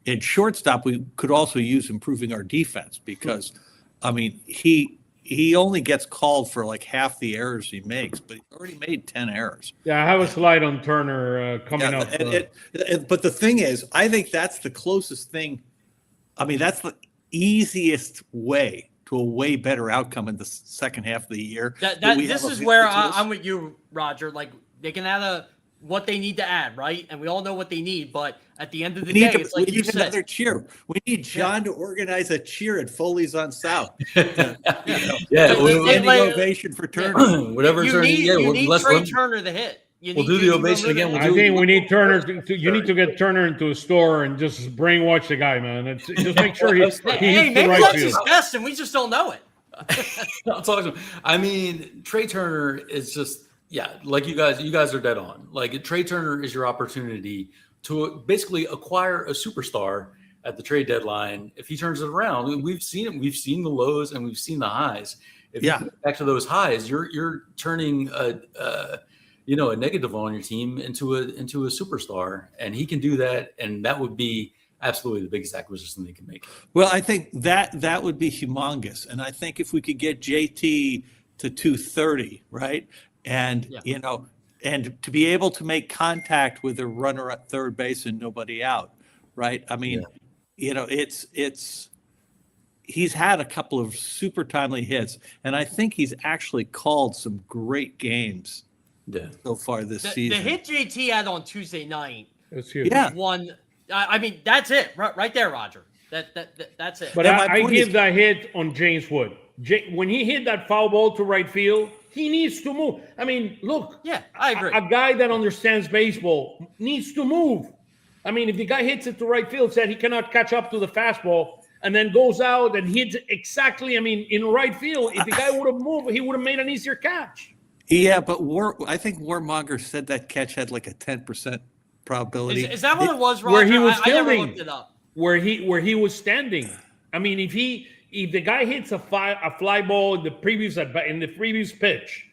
in shortstop, we could also use improving our defense because, I mean, he only gets called for like half the errors he makes, but he already made 10 errors. Yeah, I have a slide on Turner coming up. But the thing is, I think that's the closest thing. I mean, that's the easiest way to a way better outcome in the second half of the year. This is where I'm with you, Roger. Like, they can add what they need to add, right? And we all know what they need, but at the end of the day, it's like you said. We need another cheer. We need John to organize a cheer at Foley's on South. Ovation for Turner. Whatever you need Trey Turner to hit. We'll do the ovation again. I think we need Turner. You need to get Turner into a store and just brainwash the guy, man. Just make sure he hits the right that's his best, and we just don't know it. I'll talk to him. I mean, Trey Turner is just. Yeah, like you guys are dead on. Like Trey Turner is your opportunity to basically acquire a superstar at the trade deadline. If he turns it around, we've seen it. We've seen the lows and we've seen the highs. If you get back to those highs, you're turning a negative on your team into a superstar, and he can do that, and that would be absolutely the biggest acquisition they can make. Well, I think that would be humongous, and I think if we could get JT to 230, right? And, and to be able to make contact with a runner at third base and nobody out, right? I mean, he's had a couple of super timely hits, and I think he's actually called some great games so far this season. The hit JT had on Tuesday night. It's huge. Yeah. I mean, that's it right there, Roger. That's it. But I give that hit on James Wood. When he hit that foul ball to right field, he needs to move. I mean, look. Yeah, I agree. A guy that understands baseball needs to move. I mean, if the guy hits it to right field, said he cannot catch up to the fastball, and then goes out and hits exactly, in right field. If the guy would have moved, he would have made an easier catch. Yeah, but I think Warmonger said that catch had like a 10% probability. Is that what it was, Roger? Where he was I never fielding, looked it up. where he was standing. If the guy hits a fly ball in the previous pitch,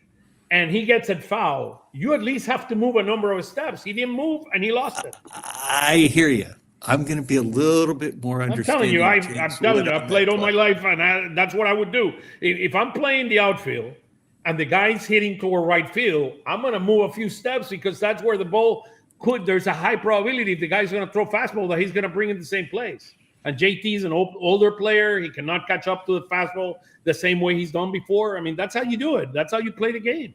and he gets it foul, you at least have to move a number of steps. He didn't move, and he lost it. I hear you. I'm going to be a little bit more understanding. I'm telling you, I've played all my life, and that's what I would do. If I'm playing the outfield and the guy's hitting toward right field, I'm going to move a few steps because that's where the ball there's a high probability if the guy's going to throw fastball that he's going to bring it the same place. And JT's an older player. He cannot catch up to the fastball the same way he's done before. That's how you do it. That's how you play the game.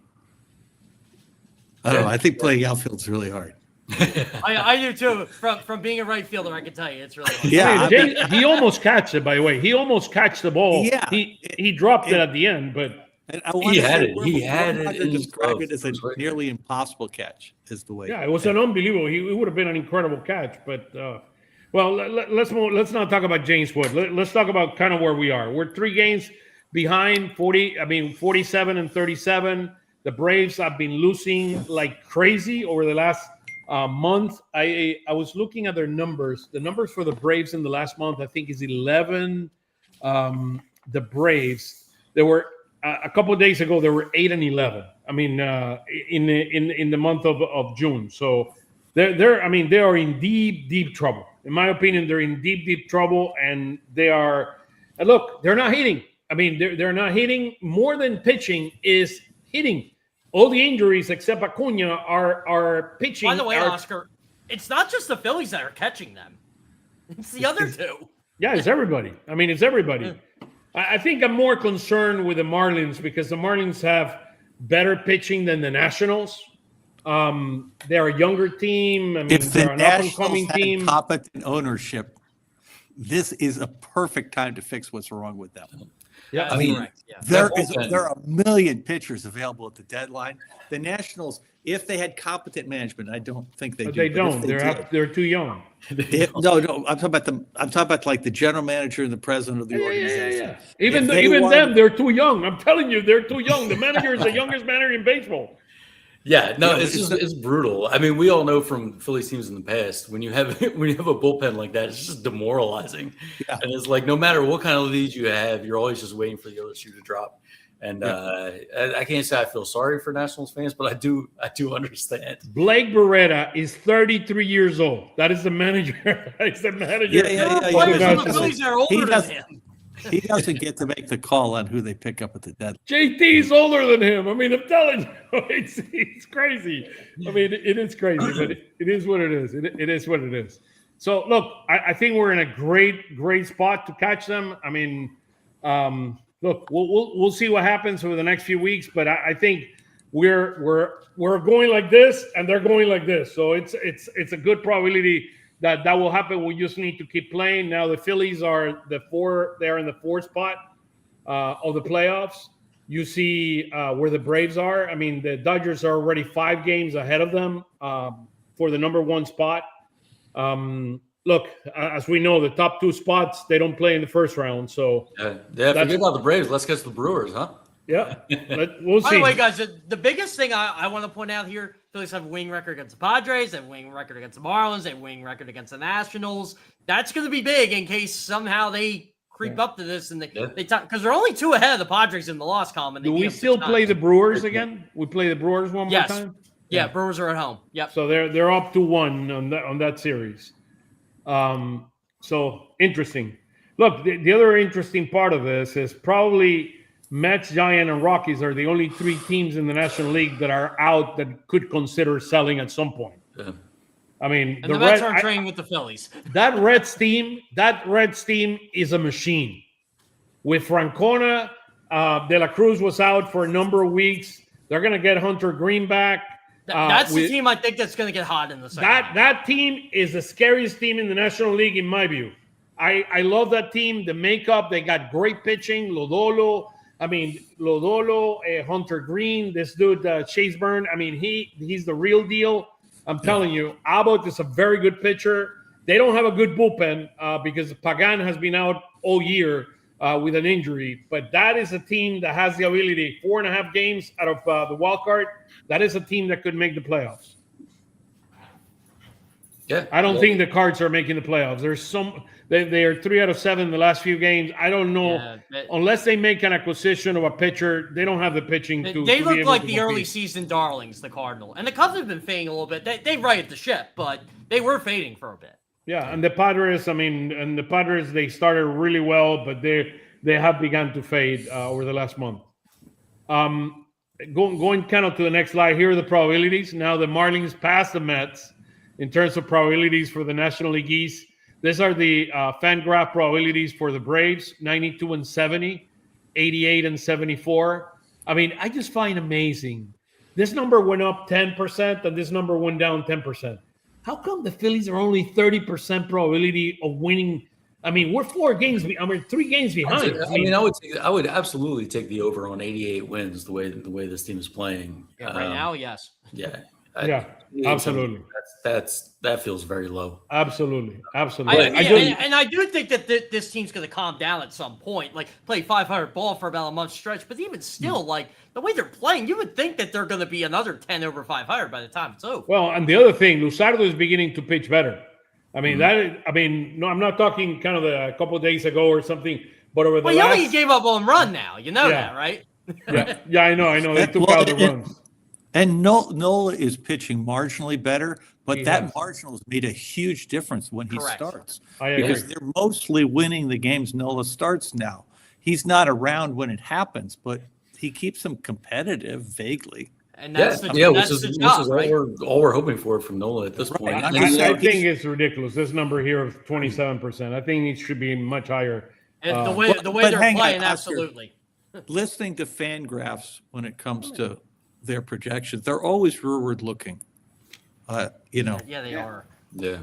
I don't know. I think playing outfield's really hard. I do too. From being a right fielder, I can tell you it's really hard. Yeah, he almost catched it, by the way. He almost catched the ball. Yeah. He dropped it at the end, but he had it. He had it. Describe it as a nearly impossible catch. Is the way. Yeah, it was an unbelievable. He would have been an incredible catch, but well, let's not talk about James Wood. Let's talk about kind of where we are. We're 3 games behind 47 and 37. The Braves have been losing like crazy over the last month. I was looking at their numbers. The numbers for the Braves in the last month, I think, is 11. The Braves, they were a couple of days ago. They were 8 and 11. In the month of June. So they are in deep trouble. In my opinion, they're in deep trouble, and they are. Look, they're not hitting. They're not hitting. More than pitching is hitting. All the injuries except Acuna are pitching. By the way, Oscar, it's not just the Phillies that are catching them. It's the other two. Yeah, it's everybody. It's everybody. I think I'm more concerned with the Marlins because the Marlins have better pitching than the Nationals. They're a younger team. They're an up-and-coming team. Competent ownership. This is a perfect time to fix what's wrong with them. Yeah, there are a million pitchers available at the deadline. The Nationals, if they had competent management, I don't think they do. They don't. They're too young. No. I'm talking about like the general manager and the president of the organization. Yeah. Even them, they're too young. I'm telling you, they're too young. The manager is the youngest manager in baseball. Yeah, no, it's brutal. We all know from Phillies teams in the past when you have a bullpen like that, it's just demoralizing. Yeah. And it's like no matter what kind of leads you have, you're always just waiting for the other shoe to drop. And I can't say I feel sorry for Nationals fans, but I do understand. Blake Beretta is 33 years old. That is the manager. He's the manager. The Phillies are older than him. He doesn't get to make the call on who they pick up at the deadline. JT's older than him. I'm telling you, it's crazy. It is crazy, but it is what it is. It is what it is. So, look, I think we're in a great spot to catch them. Look, we'll see what happens over the next few weeks, but I think we're going like this, and they're going like this. So it's a good probability that will happen. We just need to keep playing. Now the Phillies are they're in the 4th spot of the playoffs. You see where the Braves are. The Dodgers are already 5 games ahead of them for the number 1 spot. Look, as we know, the top 2 spots, they don't play in the first round. So forget about the Braves. Let's catch the Brewers, huh? Yeah, we'll see. By the way, guys, the biggest thing I want to point out here, Phillies have a winning record against the Padres, they have a winning record against the Marlins, they have a winning record against the Nationals. That's going to be big in case somehow they creep up to this and they because they're only 2 ahead of the Padres in the loss column. Do we still play the Brewers again? We play the Brewers one more time? Yeah, Brewers are at home. Yep. So they're up to 1 on that series. So interesting. Look, the other interesting part of this is probably Mets, Giants, and Rockies are the only 3 teams in the National League that are out that could consider selling at some point. Yeah. And the Mets aren't trading with the Phillies. That Reds team is a machine. With Francona, De La Cruz was out for a number of weeks. They're going to get Hunter Green back. That's the team I think that's going to get hot in the second. That team is the scariest team in the National League, in my view. I love that team. The makeup, they got great pitching. Lodolo, Hunter Green, this dude, Chase Byrne. He's the real deal. I'm telling you, Abbott is a very good pitcher. They don't have a good bullpen because Pagan has been out all year with an injury. But that is a team that has the ability, 4.5 games out of the wild card. That is a team that could make the playoffs. Yeah, I don't think the Cards are making the playoffs. There's they are 3 out of 7 in the last few games. I don't know unless they make an acquisition of a pitcher. They don't have the pitching to. They to look be able like to the compete. early season darlings, the Cardinal, and the Cubs have been fading a little bit. They righted the ship, but they were fading for a bit. Yeah, and the Padres. They started really well, but they have begun to fade over the last month. Going kind of to the next slide. Here are the probabilities. Now the Marlins passed the Mets in terms of probabilities for the National League East. These are the FanGraph probabilities for the Braves: 92 and 70, 88 and 74. I mean, I just find amazing. This number went up 10%, and this number went down 10%. How come the Phillies are only 30% probability of winning? I mean, we're 3 games behind. I would absolutely take the over on 88 wins. The way this team is playing Right now, yes. Yeah. Absolutely. That feels very low. Absolutely. I do think that this team's going to calm down at some point, like play 500 ball for about a month stretch. But even still, like the way they're playing, you would think that they're going to be another 10 over 500 by the time it's over. Well, and the other thing, Luzardo is beginning to pitch better. I mean, no, I'm not talking kind of a couple of days ago or something, but over the last. Well, he gave up on run now. You know that, right? Yeah, I know. They took out the runs. And Nola is pitching marginally better, but that marginal has made a huge difference when he starts. I agree. Because they're mostly winning the games Nola starts now. He's not around when it happens, but he keeps them competitive vaguely. And that's the job, all we're hoping for from Nola at this point. I think it's ridiculous. This number here of 27%. I think it should be much higher. The way they're playing, absolutely. Listening to FanGraphs when it comes to their projections, they're always rearward looking. Yeah, they are. Yeah.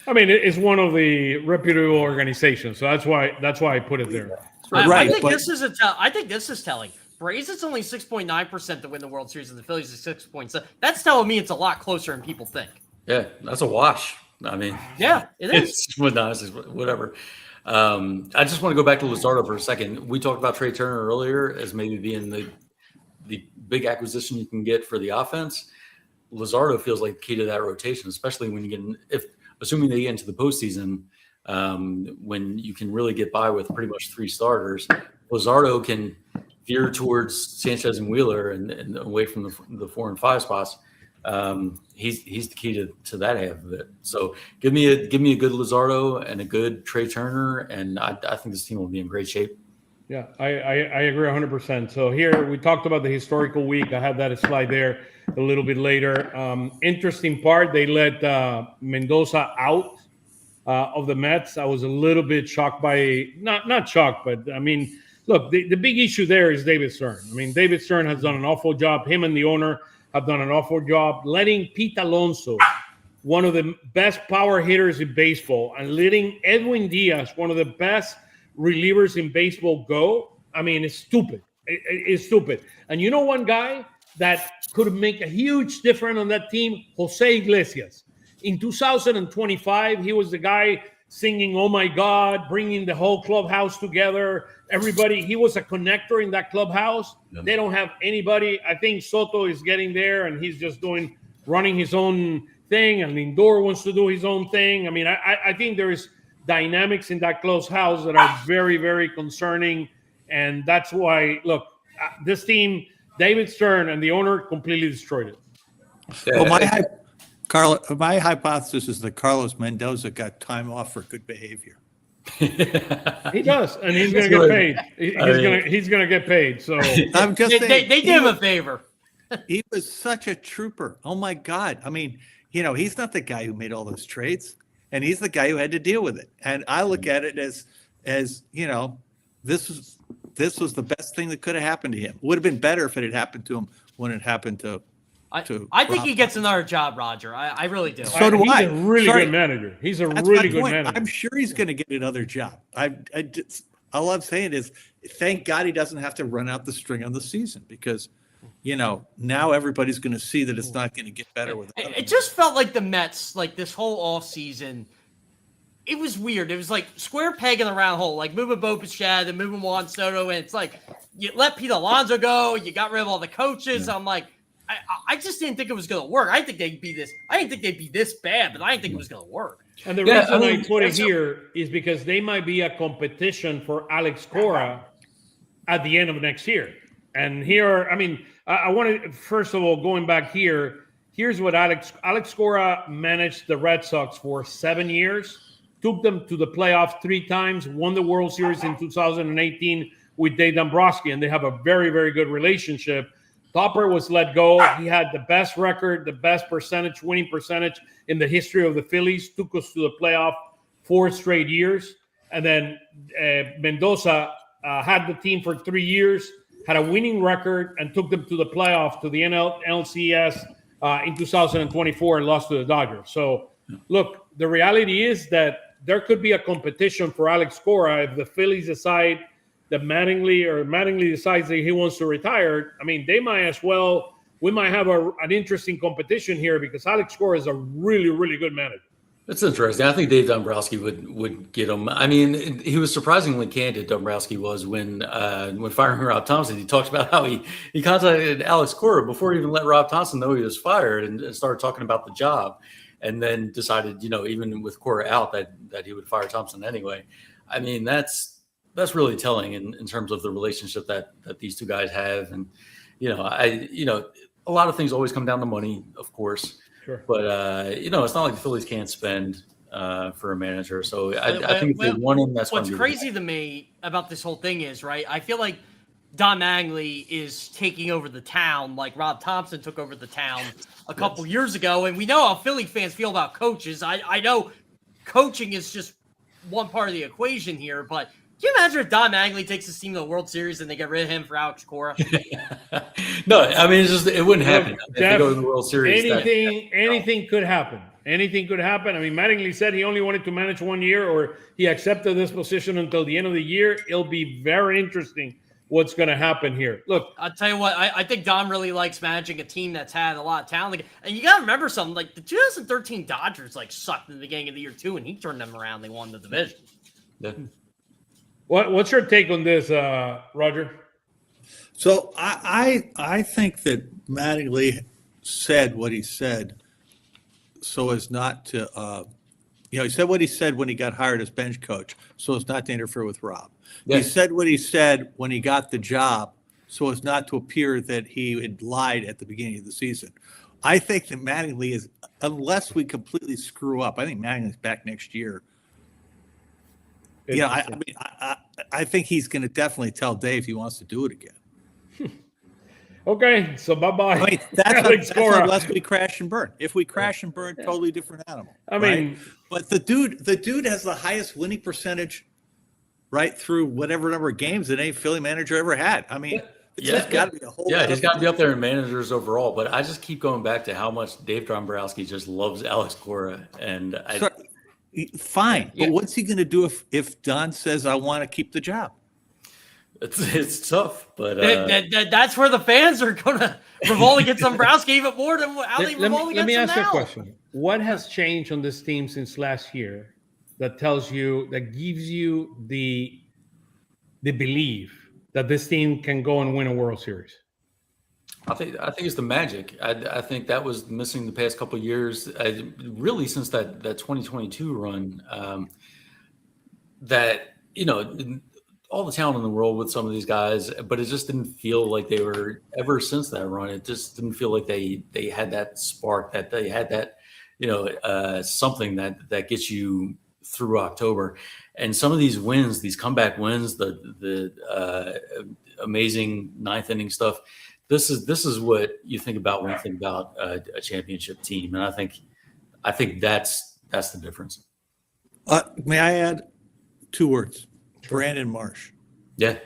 I mean, it's one of the reputable organizations, so that's why I put it there. I think this is telling. Braves, it's only 6.9% to win the World Series, and the Phillies is 6.7. That's telling me it's a lot closer than people think. Yeah, that's a wash. I mean, yeah, it is. Whatever. I just want to go back to Luzardo for a second. We talked about Trey Turner earlier as maybe being the big acquisition you can get for the offense. Luzardo feels like the key to that rotation, especially when you get assuming they get into the postseason, when you can really get by with pretty much 3 starters. Luzardo can veer towards Sanchez and Wheeler and away from the 4 and 5 spots. He's the key to that half of it. So give me a good Luzardo and a good Trey Turner, and I think this team will be in great shape. Yeah, I agree 100%. So here we talked about the historical week. I had that slide there a little bit later. Interesting part, they let Mendoza out of the Mets. I was a little bit shocked by not shocked, but I mean, look, the big issue there is David Stern. I mean, David Stern has done an awful job. Him and the owner have done an awful job letting Pete Alonso, one of the best power hitters in baseball, and letting Edwin Diaz, one of the best relievers in baseball, go. I mean, it's stupid. It's stupid. And you know one guy that could make a huge difference on that team? Jose Iglesias. In 2025, he was the guy singing "Oh My God," bringing the whole clubhouse together. Everybody, he was a connector in that clubhouse. Yeah. They don't have anybody. I think Soto is getting there, and he's just running his own thing, and Lindor wants to do his own thing. I mean, I think there is dynamics in that close house that are very, very concerning, and that's why, look, this team, David Stern and the owner completely destroyed it. Well, my hypothesis is that Carlos Mendoza got time off for good behavior. He does, and he's going to get paid. He's going to get paid. So I'm just saying, they did him a favor. He was such a trooper. Oh my God! I mean, he's not the guy who made all those trades, and he's the guy who had to deal with it. And I look at it as this was the best thing that could have happened to him. It would have been better if it had happened to him when it happened to. I think he gets another job, Roger. I really do. So do I. He's a really good manager. He's a really good manager. I'm sure he's going to get another job. All I'm saying is, thank God he doesn't have to run out the string on the season, because, now everybody's going to see that it's not going to get better with him. It just felt like the Mets, like this whole off season, it was weird. It was like square peg in the round hole, like moving Bo Bichette and moving Juan Soto. And it's like, you let Pete Alonso go. You got rid of all the coaches. I'm like, I just didn't think it was going to work. I didn't think they'd be this bad, but I didn't think it was going to work. And the reason I put it here is because they might be a competition for Alex Cora at the end of next year. And here, I mean, I want to, first of all, going back here, here's what Alex Cora managed the Red Sox for 7 years, took them to the playoffs 3 times, won the World Series in 2018 with Dave Dombrowski, and they have a very, very good relationship. Topper was let go. He had the best record, the best winning percentage in the history of the Phillies, took us to the playoff 4 straight years. And then Mendoza had the team for 3 years, had a winning record, and took them to the playoff, to the NLCS in 2024 and lost to the Dodgers. So, look, the reality is that there could be a competition for Alex Cora if the Phillies decide that Mattingly decides that he wants to retire. I mean, they might as well. We might have an interesting competition here because Alex Cora is a really, really good manager. That's interesting. I think Dave Dombrowski would get him. I mean, he was surprisingly candid. Dombrowski was when firing Rob Thompson. He talked about how he contacted Alex Cora before he even let Rob Thompson know he was fired, and started talking about the job, and then decided, even with Cora out, that he would fire Thompson anyway. I mean, that's really telling in terms of the relationship that these two guys have. And, a lot of things always come down to money, of course. Sure. But, it's not like the Phillies can't spend for a manager. So I think if they want him, that's what's crazy to me about this whole thing is, right, I feel like Don Mattingly is taking over the town like Rob Thompson took over the town a couple years ago. And we know how Philly fans feel about coaches. I know coaching is just one part of the equation here, but can you imagine if Don Mattingly takes his team to the World Series and they get rid of him for Alex Cora? No, I mean, it wouldn't happen. If they go to the World Series, anything could happen. Anything could happen. I mean, Mattingly said he only wanted to manage 1 year, or he accepted this position until the end of the year. It'll be very interesting what's going to happen here. Look, I'll tell you what, I think Don really likes managing a team that's had a lot of talent. And you got to remember something, like the 2013 Dodgers sucked in the beginning of the year too, and he turned them around. They won the division. Yeah. What's your take on this, Roger? So I think that Mattingly said what he said so as not to, he said what he said when he got hired as bench coach so as not to interfere with Rob. Yes. He said what he said when he got the job so as not to appear that he had lied at the beginning of the season. I think that Mattingly is, unless we completely screw up, I think Mattingly's back next year. I think he's going to definitely tell Dave he wants to do it again. Okay, so bye-bye. I mean, that's unless we crash and burn. If we crash and burn, totally different animal. I mean, but the dude has the highest winning percentage right through whatever number of games that any Philly manager ever had. I mean, it's got to be a whole. Yeah, he's got to be up there in managers overall. But I just keep going back to how much Dave Dombrowski just loves Alex Cora, and fine, but what's he going to do if Don says I want to keep the job? It's tough, but that's where the fans are going to revolt against Dombrowski even more than how they revolt against him now. Let me ask you a question. What has changed on this team since last year that gives you the belief that this team can go and win a World Series? I think it's the magic. I think that was missing the past couple of years, really since that 2022 run. All the talent in the world with some of these guys, but it just didn't feel like they were ever since that run. It just didn't feel like they had that spark, that they had that something that gets you through October. And some of these wins, these comeback wins, the amazing ninth inning stuff. This is what you think about when you think about a championship team, and I think that's the difference. May I add 2 words? Brandon Marsh. Yeah.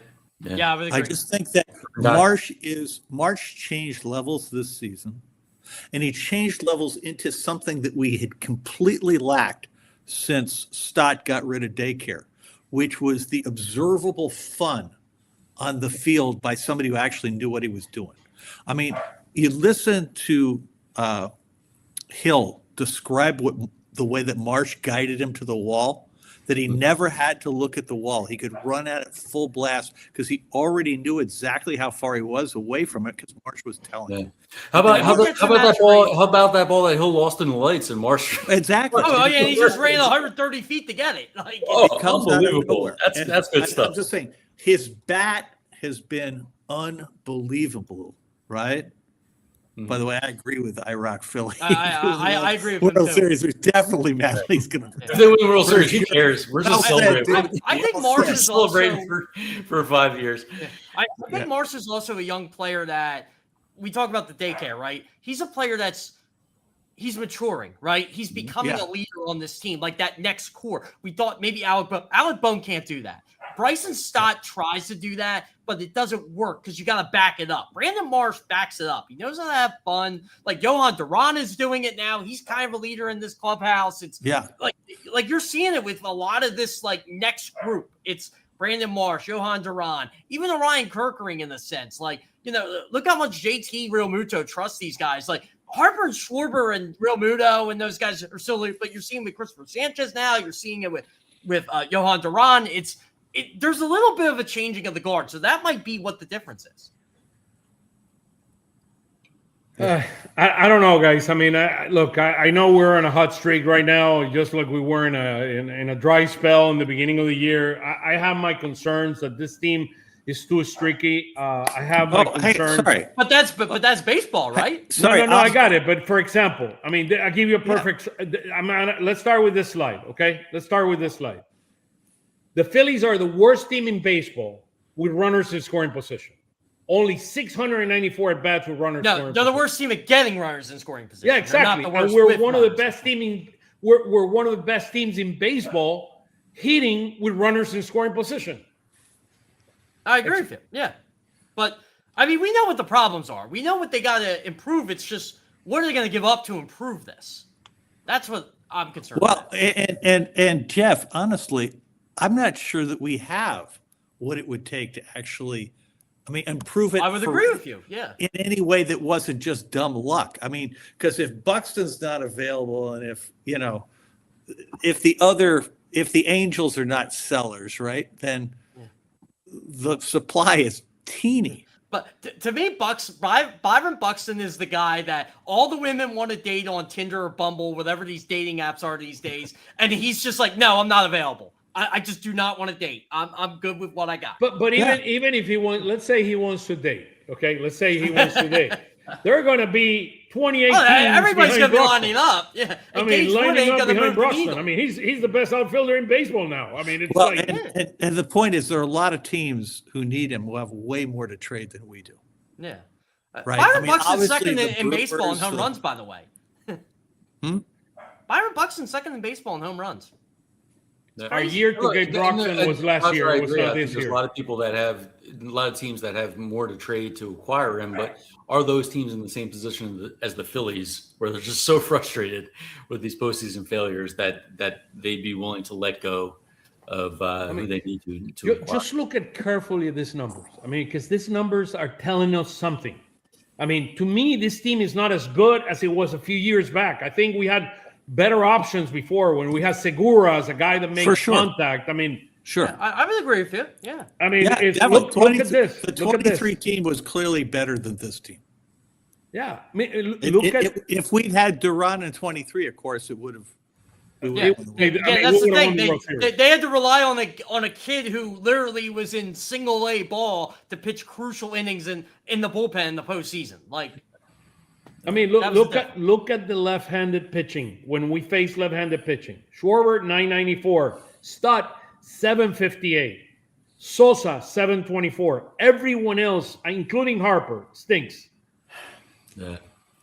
I just think that Marsh changed levels this season, and he changed levels into something that we had completely lacked since Stott got rid of daycare, which was the observable fun on the field by somebody who actually knew what he was doing. I mean, you listen to Hill describe the way that Marsh guided him to the wall. that he never had to look at the wall. He could run at it full blast because he already knew exactly how far he was away from it because Marsh was telling him. How about that ball? How about that ball that Hill lost in the lights and Marsh? Exactly. Oh yeah, he just ran 130 feet to get it. Like, it comes unbelievable. That's good stuff. I'm just saying, his bat has been unbelievable, right? Mm-hmm. By the way, I agree with Iraq Philly. I agree with World him Series. We're definitely mad he's going to. If they win the World Series, who cares? We're just celebrating. I think Marsh is celebrating for 5 years. I think Marsh is also a young player that we talk about the daycare, right? He's a player he's maturing, right? He's becoming a leader on this team, like that next core. We thought maybe Alec Bone can't do that. Bryson Stott tries to do that, but it doesn't work because you got to back it up. Brandon Marsh backs it up. He knows how to have fun. Like Johan Duran is doing it now. He's kind of a leader in this clubhouse. It's like you're seeing it with a lot of this like next group. It's Brandon Marsh, Johan Duran, even Orion Kirkering in a sense. Like, look how much JT Realmuto trusts these guys. Like Harper and Schwarber and Realmuto and those guys are still, but you're seeing it with Christopher Sanchez now. You're seeing it with Johan Duran. There's a little bit of a changing of the guard, so that might be what the difference is. I don't know, guys. I mean, look, I know we're on a hot streak right now, just like we were in a dry spell in the beginning of the year. I have my concerns that this team is too streaky. I have my concerns. Sorry. But that's baseball, right? No, I got it. But for example, I mean, I'll give you a perfect. Let's start with this slide, okay? Let's start with this slide. The Phillies are the worst team in baseball with runners in scoring position. Only 694 at bats with runners. No, they're the worst team at getting runners in scoring position. Yeah, exactly. And we're one of the best team. We're one of the best teams in baseball hitting with runners in scoring position. I agree with you. Yeah, but I mean, we know what the problems are. We know what they got to improve. It's just what are they going to give up to improve this? That's what I'm concerned. Well, and Jeff, honestly, I'm not sure that we have what it would take to actually, improve it. I would agree with you. Yeah. In any way that wasn't just dumb luck. I mean, because if Buxton's not available and if the Angels are not sellers, right, then the supply is teeny. But to me, Byron Buxton is the guy that all the women want to date on Tinder or Bumble, whatever these dating apps are these days. And he's just like, no, I'm not available. I just do not want to date. I'm good with what I got. But even if he wants, let's say he wants to date. Okay, let's say he wants to date. There are going to be 28 teams. Everybody's going to be lining up. Yeah, lining up behind Broxton. I mean, he's the best outfielder in baseball now. I mean, it's and the point is there are a lot of teams who need him who have way more to trade than we do. Yeah, right. Byron Buxton's second in baseball in home runs, by the way. Byron Buxton's second in baseball in home runs. Our year to get Broxton was last year. It was not this year. There's a lot of teams that have more to trade to acquire him, but are those teams in the same position as the Phillies, where they're just so frustrated with these postseason failures that they'd be willing to let go of who they need to acquire? Just look carefully at these numbers. I mean, because these numbers are telling us something. I mean, to me, this team is not as good as it was a few years back. I think we had better options before when we had Segura as a guy that makes contact. I mean, sure. I would agree with you. Yeah. I mean, look at this. The 23 team was clearly better than this team. Yeah. I mean, if we'd had Duran in 23, of course, it would have. That's the thing. They had to rely on a kid who literally was in single A ball to pitch crucial innings in the bullpen in the postseason. Like, I mean, look at the left-handed pitching when we face left-handed pitching. Schwarber 994, Stott 758, Sosa 724. Everyone else, including Harper, stinks. Yeah,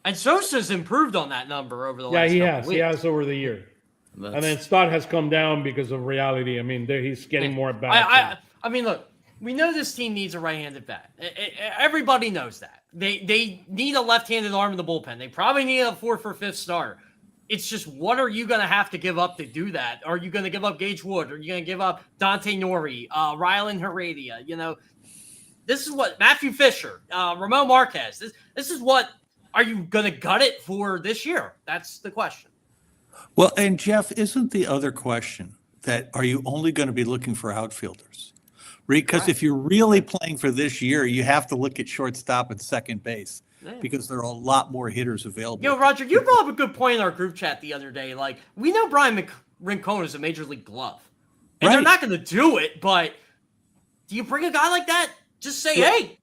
and Sosa's improved on that number over the last couple weeks. He has over the year. And then Stott has come down because of reality. I mean, he's getting more bats. I mean, look, we know this team needs a right-handed bat. Everybody knows that. They need a left-handed arm in the bullpen. They probably need a 4th or 5th starter. It's just, what are you going to have to give up to do that? Are you going to give up Gage Wood? Are you going to give up Dante Nori, Rylan Heredia? This is what Matthew Fisher, Ramon Marquez. This is what are you going to gut it for this year? That's the question. Well, and Jeff, isn't the other question that are you only going to be looking for outfielders? Because if you're really playing for this year, you have to look at shortstop and second base because there are a lot more hitters available. Roger, you brought up a good point in our group chat the other day. Like, we know Brian Rincon is a major league glove, and they're not going to do it. But do you bring a guy like that? Just say, hey.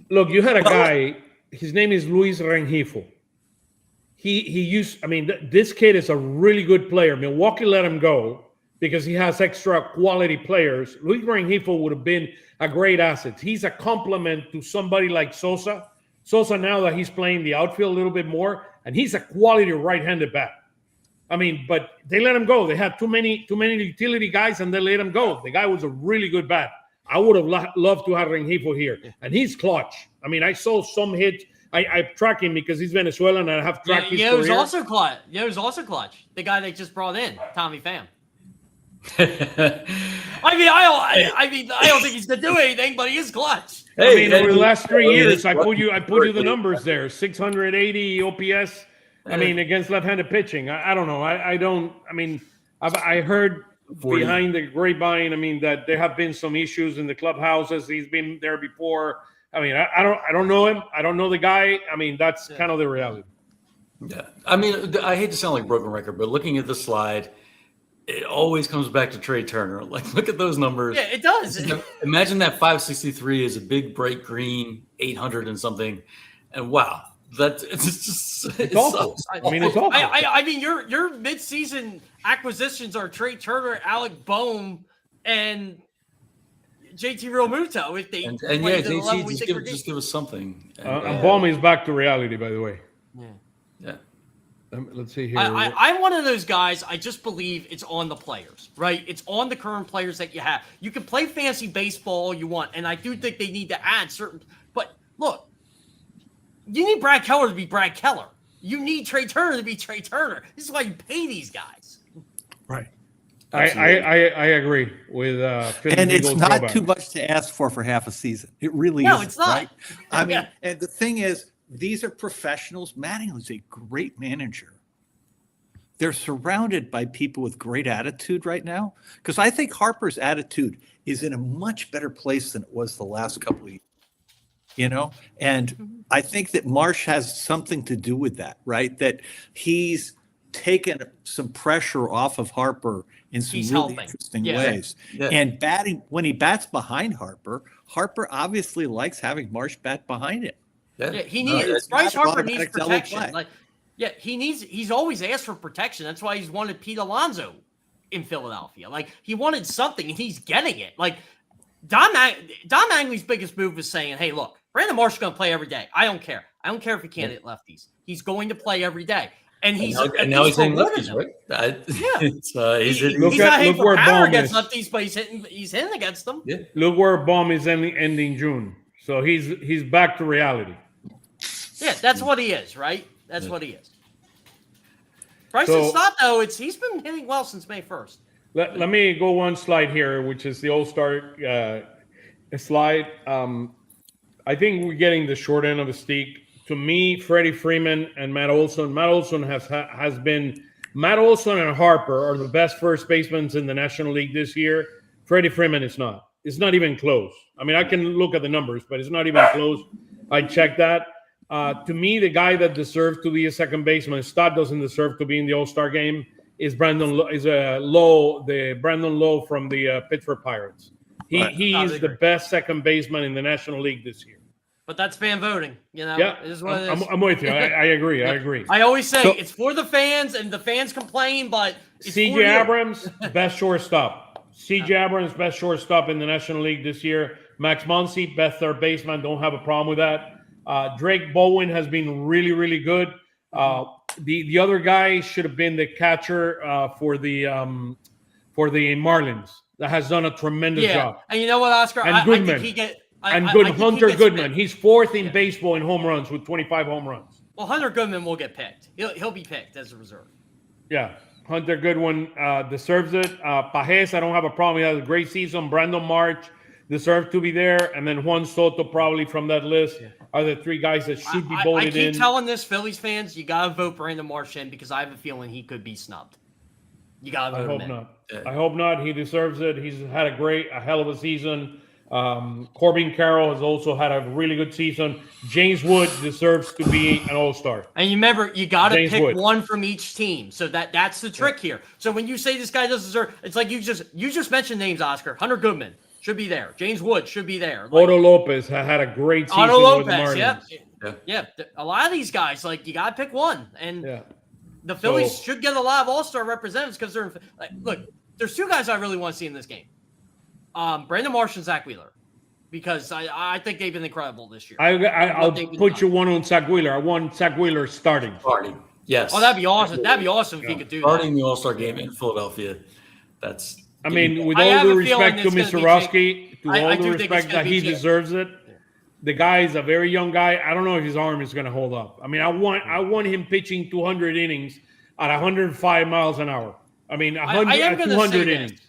Look, you had a guy. His name is Luis Rengifo. He used. I mean, this kid is a really good player. Milwaukee let him go because he has extra quality players. Luis Rengifo would have been a great asset. He's a complement to somebody like Sosa. Sosa, now that he's playing the outfield a little bit more, and he's a quality right-handed bat. I mean, but they let him go. They had too many utility guys, and they let him go. The guy was a really good bat. I would have loved to have Rengifo here, and he's clutch. I mean, I saw some hits. I track him because he's Venezuelan, and I have tracked his career. It was also clutch. It was also clutch. The guy they just brought in, Tommy Pham. I don't think he's gonna do anything, but he is clutch. Over the last 3 years, I put you the numbers there: 680 OPS. I mean, against left-handed pitching. I don't know. I heard behind the grapevine. I mean, that there have been some issues in the clubhouses. He's been there before. I mean, I don't know him. I don't know the guy. I mean, that's kind of the reality. Yeah. I mean, I hate to sound like a broken record, but looking at the slide, it always comes back to Trey Turner. Like, look at those numbers. Yeah, it does. Imagine that 563 is a big bright green 800 and something. And wow, it's awful. I mean, it's awful. I mean, your midseason acquisitions are Trey Turner, Alec Boehm, and JT Realmuto. If they JT just give us something. And Boehm is back to reality, by the way. Yeah. Let's see here. I'm one of those guys. I just believe it's on the players, right? It's on the current players that you have. You can play fancy baseball all you want, and I do think they need to add certain. But look, you need Brad Keller to be Brad Keller. You need Trey Turner to be Trey Turner. This is why you pay these guys. Right. I agree with and it's not too much to ask for half a season. It really is. No, it's not. Right? I mean, and the thing is, these are professionals. Mattingly's a great manager. They're surrounded by people with great attitude right now, because I think Harper's attitude is in a much better place than it was the last couple of years. And I think that Marsh has something to do with that, right? That he's taken some pressure off of Harper in some really interesting ways. Yeah. And when he bats behind Harper obviously likes having Marsh bat behind him. Yeah, he needs Bryce Harper needs protection. He's always asked for protection. That's why he's wanted Pete Alonso in Philadelphia. Like, he wanted something, and he's getting it. Like, Don Mattingly's biggest move was saying, "Hey, look, Brandon Marsh is going to play every day. I don't care. I don't care if he can't hit lefties. He's going to play every day." And he's now he's hitting lefties, right? He's not hitting for power against lefties, but he's hitting against them. Yeah. Look where Boehm is ending June, so he's back to reality. Yeah, that's what he is, right? That's what he is. Bryson Stott, though, he's been hitting well since May 1st. Let me go one slide here, which is the All-Star slide. I think we're getting the short end of the stick. To me, Freddie Freeman and Matt Olson. Matt Olson has been. Matt Olson and Harper are the best first basemen in the National League this year. Freddie Freeman is not. It's not even close. I mean, I can look at the numbers, but it's not even close. I checked that. To me, the guy that deserves to be a second baseman, Stott doesn't deserve to be in the All-Star game, is Brandon Lowe from the Pittsburgh Pirates. He is the best second baseman in the National League this year. But that's fan voting, Yeah, it is what it is. I'm with you. I agree. I agree. I always say it's for the fans, and the fans complain, but C.J. Abrams, best shortstop. C.J. Abrams, best shortstop in the National League this year. Max Muncy, best third baseman. Don't have a problem with that. Drake Bowen has been really, really good. The other guy should have been the catcher for the Marlins. That has done a tremendous job. And you know what, Oscar? And Goodman. Hunter Goodman. He's fourth in baseball in home runs with 25 home runs. Well, Hunter Goodman will get picked. He'll be picked as a reserve. Yeah, Hunter Goodwin deserves it. Pajes, I don't have a problem. He has a great season. Brandon March deserves to be there. And then Juan Soto probably from that list are the three guys that should be voted in. I keep telling this, Phillies fans, you got to vote Brandon March in because I have a feeling he could be snubbed. You got to I vote hope him in. not. I hope not. He deserves it. He's had a hell of a season. Corbin Carroll has also had a really good season. James Wood deserves to be an all-star. And you remember, you got to James pick Wood. one from each team. So that's the trick here. So when you say this guy doesn't deserve, it's like you just mentioned names, Oscar. Hunter Goodman should be there. James Wood should be there. Like, Otto Lopez had a great season Otto with the Lopez, Marlins. yeah. A lot of these guys, like, you got to pick one. And Yeah. the Phillies should get a lot of all-star representatives because they're look. There's two guys I really want to see in this game: Brandon Marsh and Zach Wheeler, because I think they've been incredible this year. I'll put you one on Zach Wheeler. I want Zach Wheeler starting. Yes. Oh, that'd be awesome. That'd be awesome if he could do that. Starting the All-Star game in Philadelphia. That's. I mean, with I all have due a feeling respect to it's Mr. gonna be Roski, I do think it's respect gonna that be he Jake. deserves it. The guy is a very young guy. I don't know if his arm is going to hold up. I mean, I want him pitching 200 innings at 105 miles an hour. I mean, 100 I am at going to 200 say innings. this.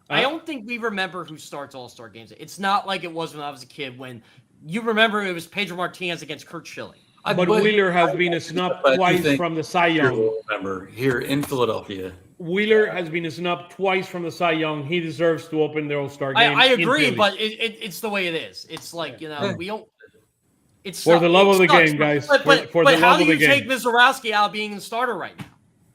I don't think we remember who starts All-Star games. It's not like it was when I was a kid when you remember it was Pedro Martinez against Kurt Schilling. But Wheeler has been snubbed twice from the Cy Young. Remember, here in Philadelphia. Wheeler has been snubbed twice from the Cy Young. He deserves to open the All-Star game. I agree, but it's the way it is. It's like, we don't. It's for the love of the game, guys. But for the how love do of you the take game. Mizorowski out of being the starter right now?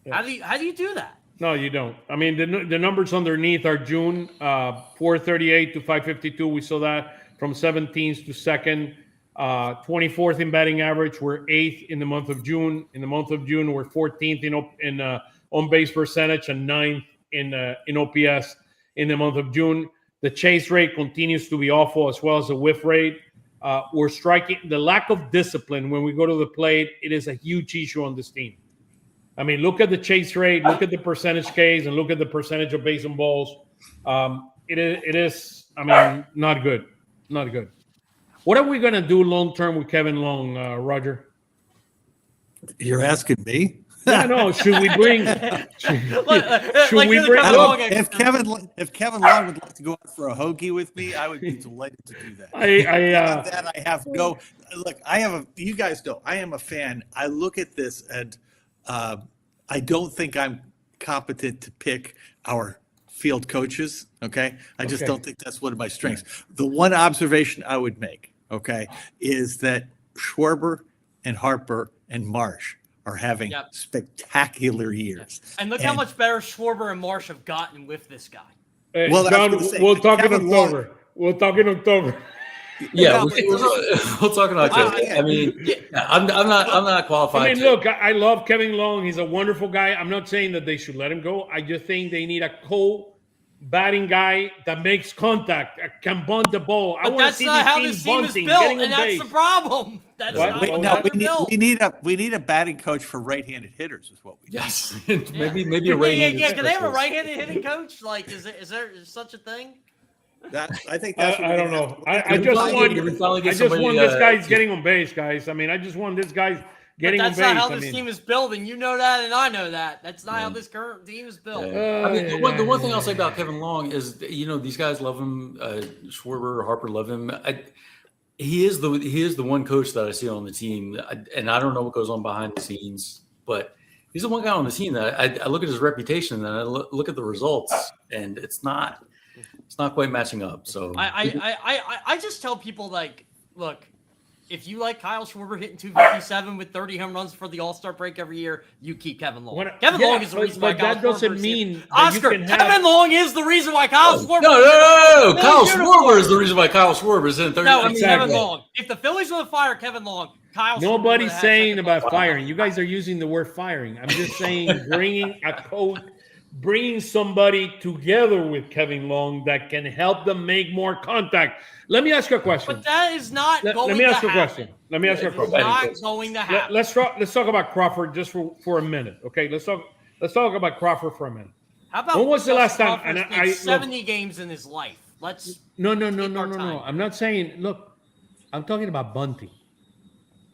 Yeah. How do you do that? No, you don't. I mean, the numbers underneath are June 438 to 552. We saw that from 17th to 2nd. 24th in batting average. We're 8th in the month of June. In the month of June, we're 14th in on base percentage and 9th in OPS in the month of June. The chase rate continues to be awful, as well as the whiff rate. We're striking the lack of discipline when we go to the plate. It is a huge issue on this team. I mean, look at the chase rate, look at the percentage Ks, and look at the percentage of base and balls. It is, I mean, not good. Not good. What are we going to do long-term with Kevin Long, Roger? You're asking me? Yeah, no. Should we bring? Should we bring? If Kevin Long would like to go out for a hoagie with me, I would be delighted to do that. I have no look. You guys know I am a fan. I look at this and I don't think I'm competent to pick our field coaches. Okay, I just don't think that's one of my strengths. The one observation I would make, is that Schwarber and Harper and Marsh are having spectacular years. And look how much better Schwarber and Marsh have gotten with this guy. Well, John, we'll talk in October. We'll talk in October. Yeah, we'll talk in October. I mean, I'm not qualified. I mean, look, I love Kevin Long. He's a wonderful guy. I'm not saying that they should let him go. I just think they need a batting guy that makes contact, can bunt the ball. But that's not how this team is built, and that's the problem. We need a batting coach for right-handed hitters, is what we need. Yes, maybe a right-handed. Yeah, can they have a right-handed hitting coach? Like, is there such a thing? I think that's. I don't know. I just want this guy's getting on base, guys. I mean, I just want this guy getting on base. That's not how this team is built, and you know that, and I know that. That's not how this current team is built. I mean, the one thing I'll say about Kevin Long is, these guys love him. Schwarber, Harper love him. He is the one coach that I see on the team, and I don't know what goes on behind the scenes, but he's the one guy on the team that I look at his reputation and I look at the results, and it's not quite matching up. So I just tell people, like, look, if you like Kyle Schwarber hitting 257 with 30 home runs for the All-Star break every year, you keep Kevin Long. Kevin Long is the reason why Kyle Schwarber. But that doesn't mean Oscar. Kevin Long is the reason why Kyle Schwarber. No. Kyle Schwarber is the reason why Kyle Schwarber is in 30. No, Kevin Long. If the Phillies want to fire Kevin Long, Kyle. Nobody's saying about firing. You guys are using the word firing. I'm just saying bringing a coach. Bringing somebody together with Kevin Long that can help them make more contact. Let me ask you a question. But that is not going to happen. Let me ask you a question. It's not going to happen. Let's talk about Crawford just for a minute, okay? Let's talk about Crawford for a minute. How about when was the last time? And I 70 games in his life. No. I'm not saying. Look, I'm talking about bunting.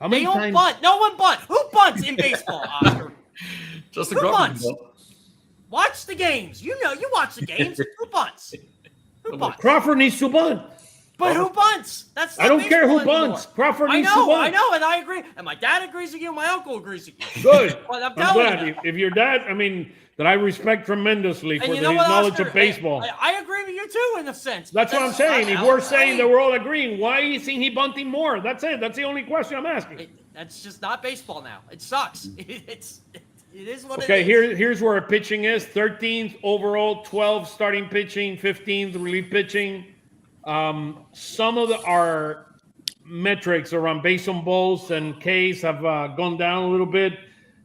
They don't bunt. No one bunts. Who bunts in baseball, Oscar? Just the Who bunts? Watch the games. You watch the games. Who bunts? Crawford needs to bunt. But who bunts? That's I don't care who baseball bunts. anymore. Crawford needs to bunt. I know, and I agree. And my dad agrees with you, and my uncle agrees with you. Good. But I'm glad. telling you. If your dad, I mean, that I respect tremendously for And his you know what, knowledge Oscar? of baseball. I agree with you too, in a sense. That's what I'm saying. If we're saying that we're all agreeing, why isn't he bunting more? That's it. That's the only question I'm asking. That's just not baseball now. It sucks. It is what Okay, it is. here's where our pitching is. 13th overall, 12th starting pitching, 15th relief pitching. Some of our metrics around base on balls and Ks have gone down a little bit.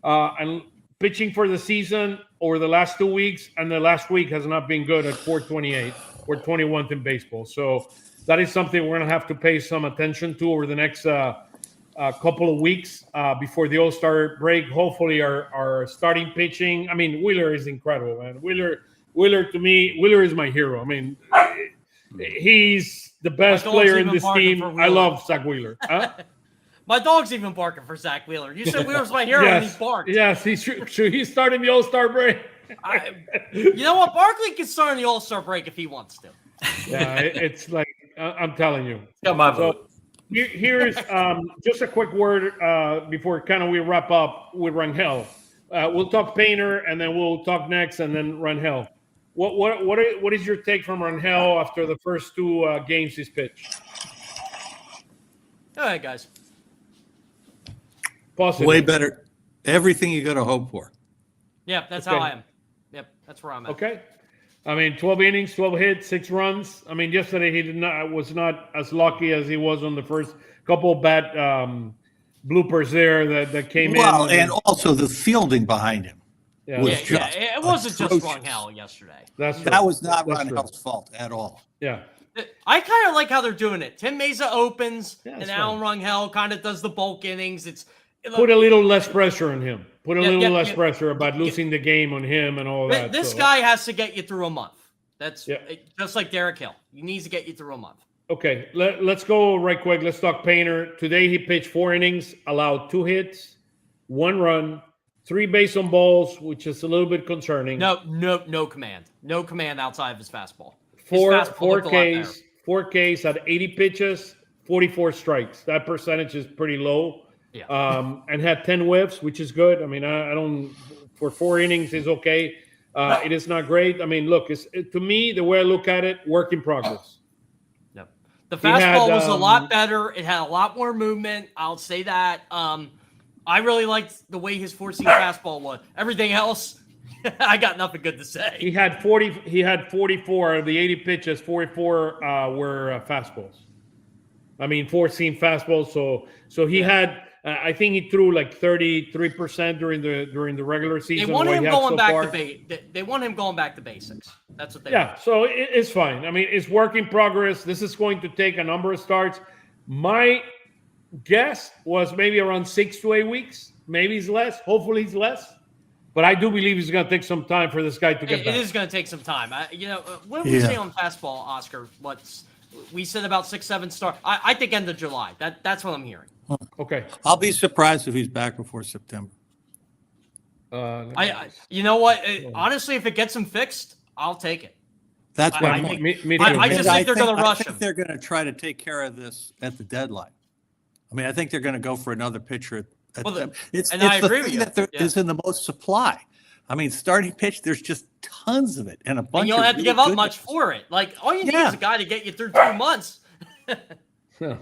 And pitching for the season over the last 2 weeks and the last week has not been good at 428. We're 21th in baseball. So that is something we're going to have to pay some attention to over the next couple of weeks before the All-Star break. Hopefully our starting pitching. I mean, Wheeler is incredible, man. Wheeler to me, Wheeler is my hero. I mean, he's the best player in this team. I love Zach Wheeler. Huh? My dog's even barking for Zach Wheeler. You said Wheeler's my hero, and he barked. Yes, he's starting the All-Star break. You know what? Barkley can start in the All-Star break if he wants to. Yeah, it's like I'm telling you. Got my vote. Here's just a quick word before kind of we wrap up with Rangel. We'll talk Painter, and then we'll talk next, and then Rangel. What is your take from Rangel after the first 2 games he's pitched? All right, guys. Positive. Way better. Everything you got to hope for. Yeah, that's how I am. Yep, that's where I'm at. Okay. I mean, 12 innings, 12 hits, 6 runs. I mean, yesterday he was not as lucky as he was on the first couple of bad bloopers there that came in. Well, and also the fielding behind him. Yeah. Was Yeah, just it wasn't atrocious. just Rangel yesterday. That was not Rangel's fault at all. Yeah. I kind of like how they're doing it. Tim Mesa opens, and it's Alan Rangel kind of does the bulk innings. Put a little less pressure on him. Put a little less yeah. pressure about losing the game on him and all that. This guy has to get you through a month. That's Yeah. just like Derek Hill. He needs to get you through a month. Okay, let's go right quick. Let's talk Painter. Today he pitched 4 innings, allowed 2 hits, 1 run, 3 base on balls, which is a little bit concerning. No command. No command outside of his fastball. Four Ks at 80 pitches, 44 strikes. That percentage is pretty low. Yeah. And had 10 whiffs, which is good. I mean, I don't for 4 innings is okay. It is not great. I mean, look, to me, the way I look at it, work in progress. Yep. The fastball was a lot better. It had a lot more movement. I'll say that. I really liked the way his 4-seam fastball was. Everything else, I got nothing good to say. He had 44 of the 80 pitches. 44 were fastballs. I mean, 4-seam fastballs. So he had. I think he threw like 33% during the regular season. They want him going back to they want him going back to basics. That's what they Yeah, want. so it's fine. I mean, it's work in progress. This is going to take a number of starts. My guess was maybe around 6 to 8 weeks. Maybe it's less. Hopefully it's less. But I do believe it's going to take some time for this guy to get back. It is going to take some time. What did we say on fastball, Oscar? We said about 6-7 starts. I think end of July. That's what I'm hearing. Okay. I'll be surprised if he's back before September. You know what? Honestly, if it gets him fixed, I'll take it. That's what me too. I just think they're going to rush him. I think they're going to try to take care of this at the deadline. I mean, I think they're going to go for another pitcher. It's I agree the with thing you. that there is in the most supply. I mean, starting pitch, there's just tons of it, and a bunch. And you don't have to give up much for it. Like all you need is a guy to get you through 2 months. Yeah.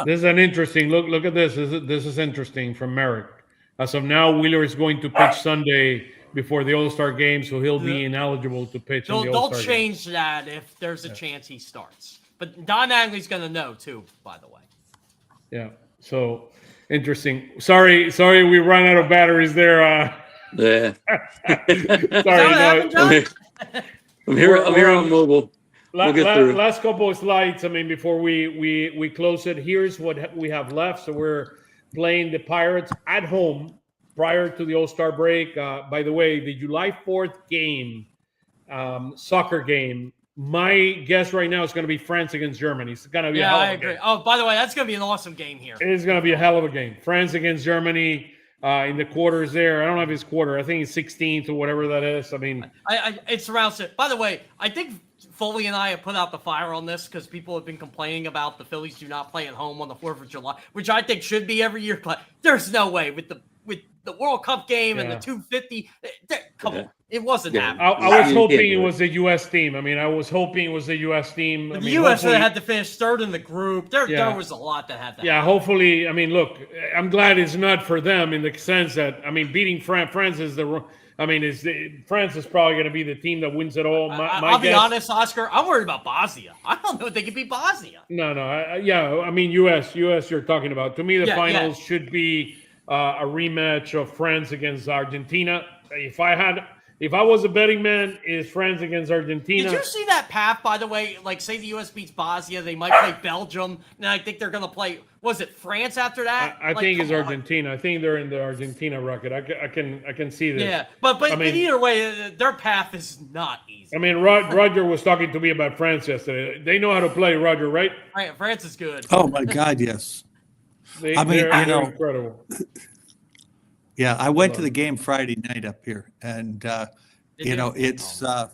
This is an interesting look. Look at this. This is interesting from Merrick. As of now, Wheeler is going to pitch Sunday before the All-Star game, so he'll be ineligible to pitch in the All-Star They'll change that if there's a chance he starts. But Don Mattingly's going to know too, by the way. Yeah. So interesting. Sorry, we ran out of batteries there. Yeah. Sorry, I'm here on mobile. We'll get through. Last couple of slides. I mean, before we close it, here's what we have left. So we're playing the Pirates at home prior to the All-Star break. By the way, the July 4th game, soccer game, my guess right now is going to be France against Germany. It's going to be a hell of a I agree. game. Oh, by the way, that's going to be an awesome game here. It is going to be a hell of a game. France against Germany in the quarters there. I don't know if it's quarter. I think it's 16th or whatever that is. I mean, it's around. By the way, I think Foley and I have put out the fire on this because people have been complaining about the Phillies do not play at home on the 4th of July, which I think should be every year. But there's no way with the World Cup game and the 250. Come on, it wasn't happening. I was hoping it was a U.S. team. I mean, I was hoping it was a U.S. team. The U.S. had to finish 3rd in the group. There was a lot that had to happen. Hopefully. I mean, look, I'm glad it's not for them in the sense that, I mean, beating France is France is probably going to be the team that wins it all. I'll be honest, Oscar. I'm worried about Bosnia. I don't know if they can beat Bosnia. No. I mean, U.S. You're talking about. To me, the finals should be a rematch of France against Argentina. If I was a betting man, it's France against Argentina. Did you see that path, by the way? Like, say the U.S. beats Bosnia, they might play Belgium, and I think they're going to play. Was it France after that? I think it's Argentina. I think they're in the Argentina rocket. I can see this. Yeah, but either way, their path is not easy. I mean, Roger was talking to me about France yesterday. They know how to play, Roger, right? Right, France is good. Oh my God, yes. They're incredible. Yeah, I went to the game Friday night up here, and it's the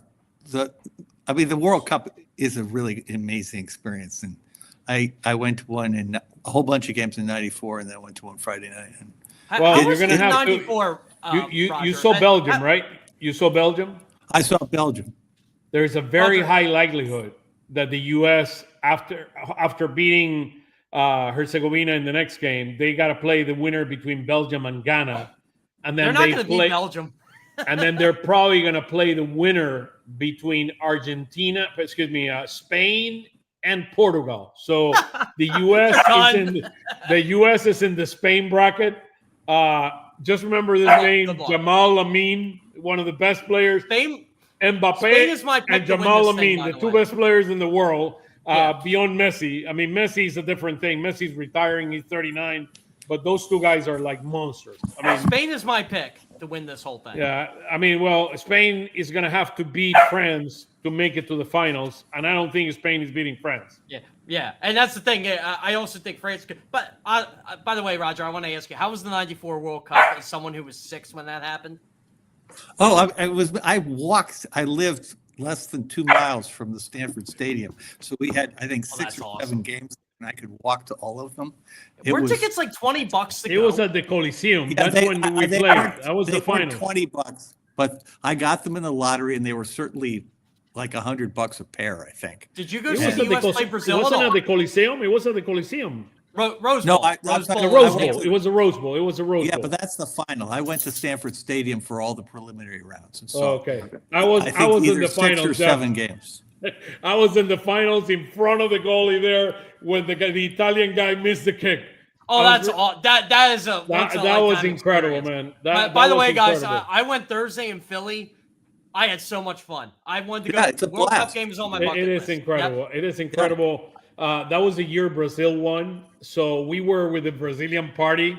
World Cup is a really amazing experience, and I went to one in a whole bunch of games in '94, and then I went to one Friday night. And you're going to have 94. You saw Belgium, right? You saw Belgium. I saw Belgium. There's a very high likelihood that the U.S. after beating Herzegovina in the next game, they got to play the winner between Belgium and Ghana, and then they're not going to beat Belgium. And then they're probably going to play the winner between Spain and Portugal. So the U.S. is in the Spain bracket. Just remember this name: Jamal Lamine, one of the best players. Mbappe and Jamal Lamine, the two best players in the world. Beyond Messi. I mean, Messi's a different thing. Messi's retiring. He's 39. But those two guys are like monsters. I mean, Spain is my pick to win this whole thing. Yeah. I mean, well, Spain is going to have to beat France to make it to the finals. And I don't think Spain is beating France. Yeah. And that's the thing. I also think France could. But by the way, Roger, I want to ask you, how was the 94 World Cup as someone who was 6 when that happened? Oh, I lived less than 2 miles from the Stanford Stadium. So we had, I think, 6 or 7 games, and I could walk to all of them. Were tickets like $20 to go? It was at the Coliseum. That's when we played. That was the final. $20, but I got them in the lottery, and they were certainly like $100 a pair, I think. Did you go see the U.S. play Brazil? It wasn't at the Coliseum. It was at the Coliseum. Rose Bowl. No, Rose Bowl. It was a Rose Bowl. Yeah, but that's the final. I went to Stanford Stadium for all the preliminary rounds. And so okay. I was in the finals. 6 or 7 games. I was in the finals in front of the goalie there when the Italian guy missed the kick. Oh, that was incredible, experience. Man. By the way, guys, I went Thursday in Philly. I had so much fun. I wanted to go. The World Cup game is on my bucket list. It is incredible. Yep. It is incredible. That was the year Brazil won. So we were with the Brazilian party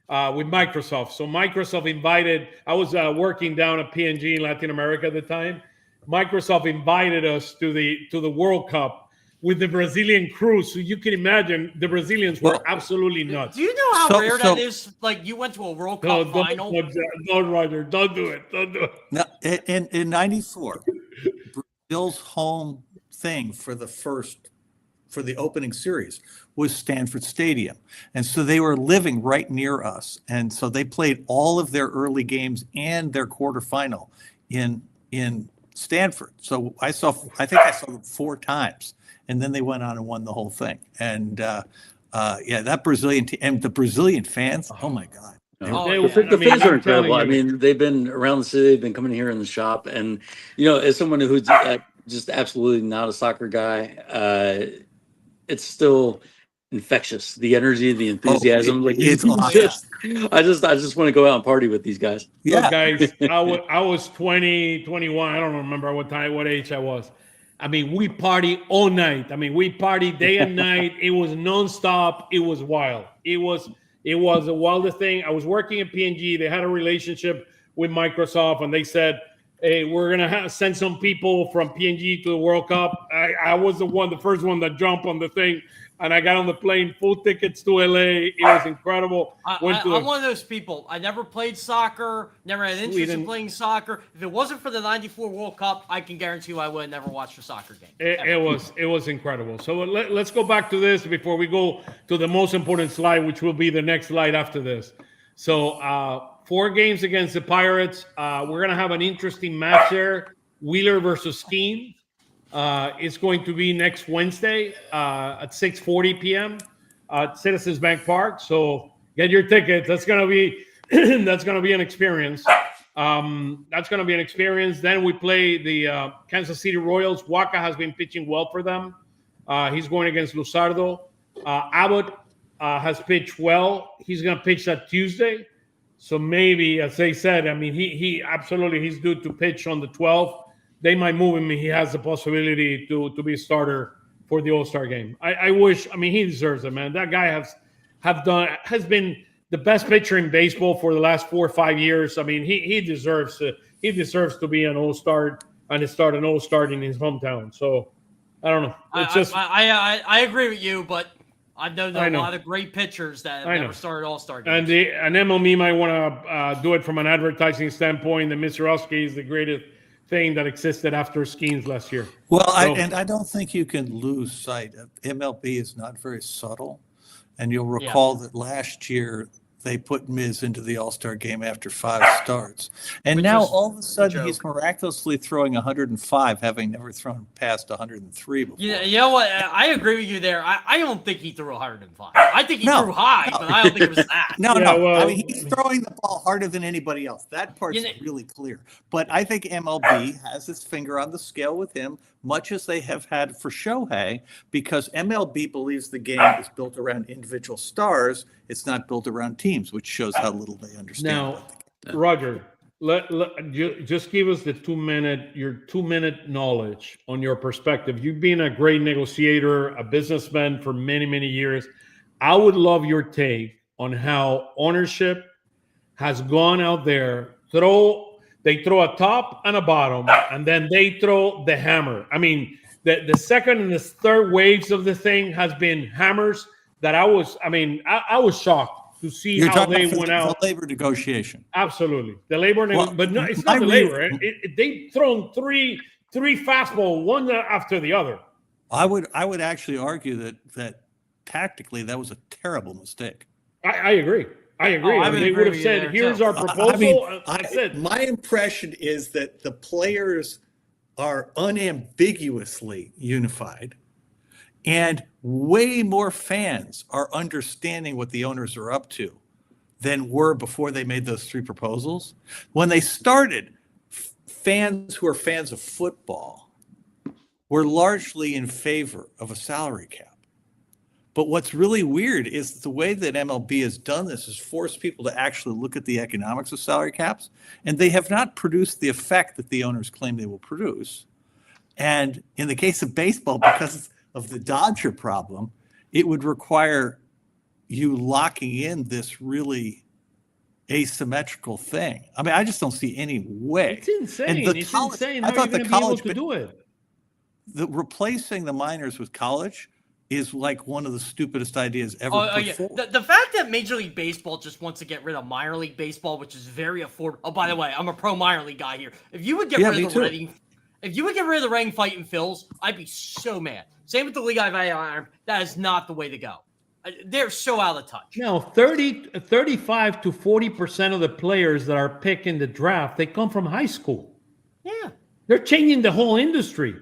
with Microsoft. So Microsoft invited, I was working down at P&G in Latin America at the time. Microsoft invited us to the World Cup with the Brazilian crew. So you can imagine the Brazilians were absolutely nuts. Do you know how rare that is? Like, you went to a World Cup final? Don't, Roger. Don't do it. Don't do it. Now, in 94, Brazil's home thing for the opening series was Stanford Stadium. And so they were living right near us. And so they played all of their early games and their quarterfinal in Stanford. So I think I saw them 4 times. And then they went on and won the whole thing. And that Brazilian team and the Brazilian fans, oh my God. The fans are incredible. I mean, they've been around the city, they've been coming here in the shop. And, as someone who's just absolutely not a soccer guy, it's still infectious. The energy, the enthusiasm, it's awesome. I just want to go out and party with these guys. Yeah, look, guys. I was 20, 21. I don't remember what age I was. I mean, we party all night. I mean, we party day and night. It was nonstop. It was wild. It was the wildest thing. I was working at P&G. They had a relationship with Microsoft, and they said, hey, we're gonna send some people from P&G to the World Cup. I was the first one that jumped on the thing. and I got on the plane, full tickets to LA. It was incredible. I'm one of those people. I never played soccer, never had interest in playing soccer. If it wasn't for the '94 World Cup, I can guarantee you I would have never watched a soccer game. It was incredible. So let's go back to this before we go to the most important slide, which will be the next slide after this. So 4 games against the Pirates. We're going to have an interesting match there. Wheeler versus Steen. It's going to be next Wednesday at 6:40 p.m. at Citizens Bank Park. So get your tickets. That's going to be an experience. That's going to be an experience. Then we play the Kansas City Royals. Waka has been pitching well for them. He's going against Luzardo. Abbott has pitched well. He's going to pitch that Tuesday. So maybe, as they said, I mean, he absolutely, he's due to pitch on the 12th. They might move him. He has the possibility to be a starter for the All-Star game. I wish, I mean, he deserves it, man. That guy has been the best pitcher in baseball for the last 4 or 5 years. I mean, he deserves to be an All-Star and start an All-Star in his hometown. So I don't know. It's I agree with you, but I've known a lot of great pitchers that have never started All-Star games. And MLB might want to do it from an advertising standpoint. And Mr. Oski is the greatest thing that existed after Skeens last year. Well, I don't think you can lose sight of MLB is not very subtle. And you'll recall that last year they put Miz into the All-Star game after 5 starts. And now all of a sudden he's miraculously throwing 105, having never thrown past 103 before. Yeah, you know what? I agree with you there. I don't think he threw 105. I think he threw high, but I don't think it was that. Well, I mean, he's throwing the ball harder than anybody else. That part's really clear. But I think MLB has its finger on the scale with him, much as they have had for Shohei, because MLB believes the game is built around individual stars. It's not built around teams, which shows how little they understand. Now, Roger, just give us the 2-minute, your 2-minute knowledge on your perspective. You've been a great negotiator, a businessman for many, many years. I would love your take on how ownership has gone out there, they throw a top and a bottom, and then they throw the hammer. I mean, the second and the third waves of the thing has been hammers that I was shocked to see how they went out. The labor negotiation. Absolutely. The labor, but no, it's not the labor. They've thrown three fastball, one after the other. I would actually argue that tactically that was a terrible mistake. I agree. I mean, they would have said, here's our proposal. My impression is that the players are unambiguously unified, and way more fans are understanding what the owners are up to than were before they made those 3 proposals. When they started, fans who are fans of football were largely in favor of a salary cap. But what's really weird is the way that MLB has done this is forced people to actually look at the economics of salary caps, and they have not produced the effect that the owners claim they will produce. And in the case of baseball, because of the Dodger problem, it would require you locking in this really asymmetrical thing. I mean, I just don't see any way. It's insane. It's insane. How are you going to be able to do it? Replacing the minors with college is like one of the stupidest ideas ever put forward. The fact that Major League Baseball just wants to get rid of minor league baseball, which is very affordable. Oh, by the way, I'm a pro minor league guy here. If you would get rid of the Reading Fighting Phils, I'd be so mad. Same with the League Iron. That is not the way to go. They're so out of touch. No, 35 to 40% of the players that are picked in the draft, they come from high school. Yeah. They're changing the whole industry.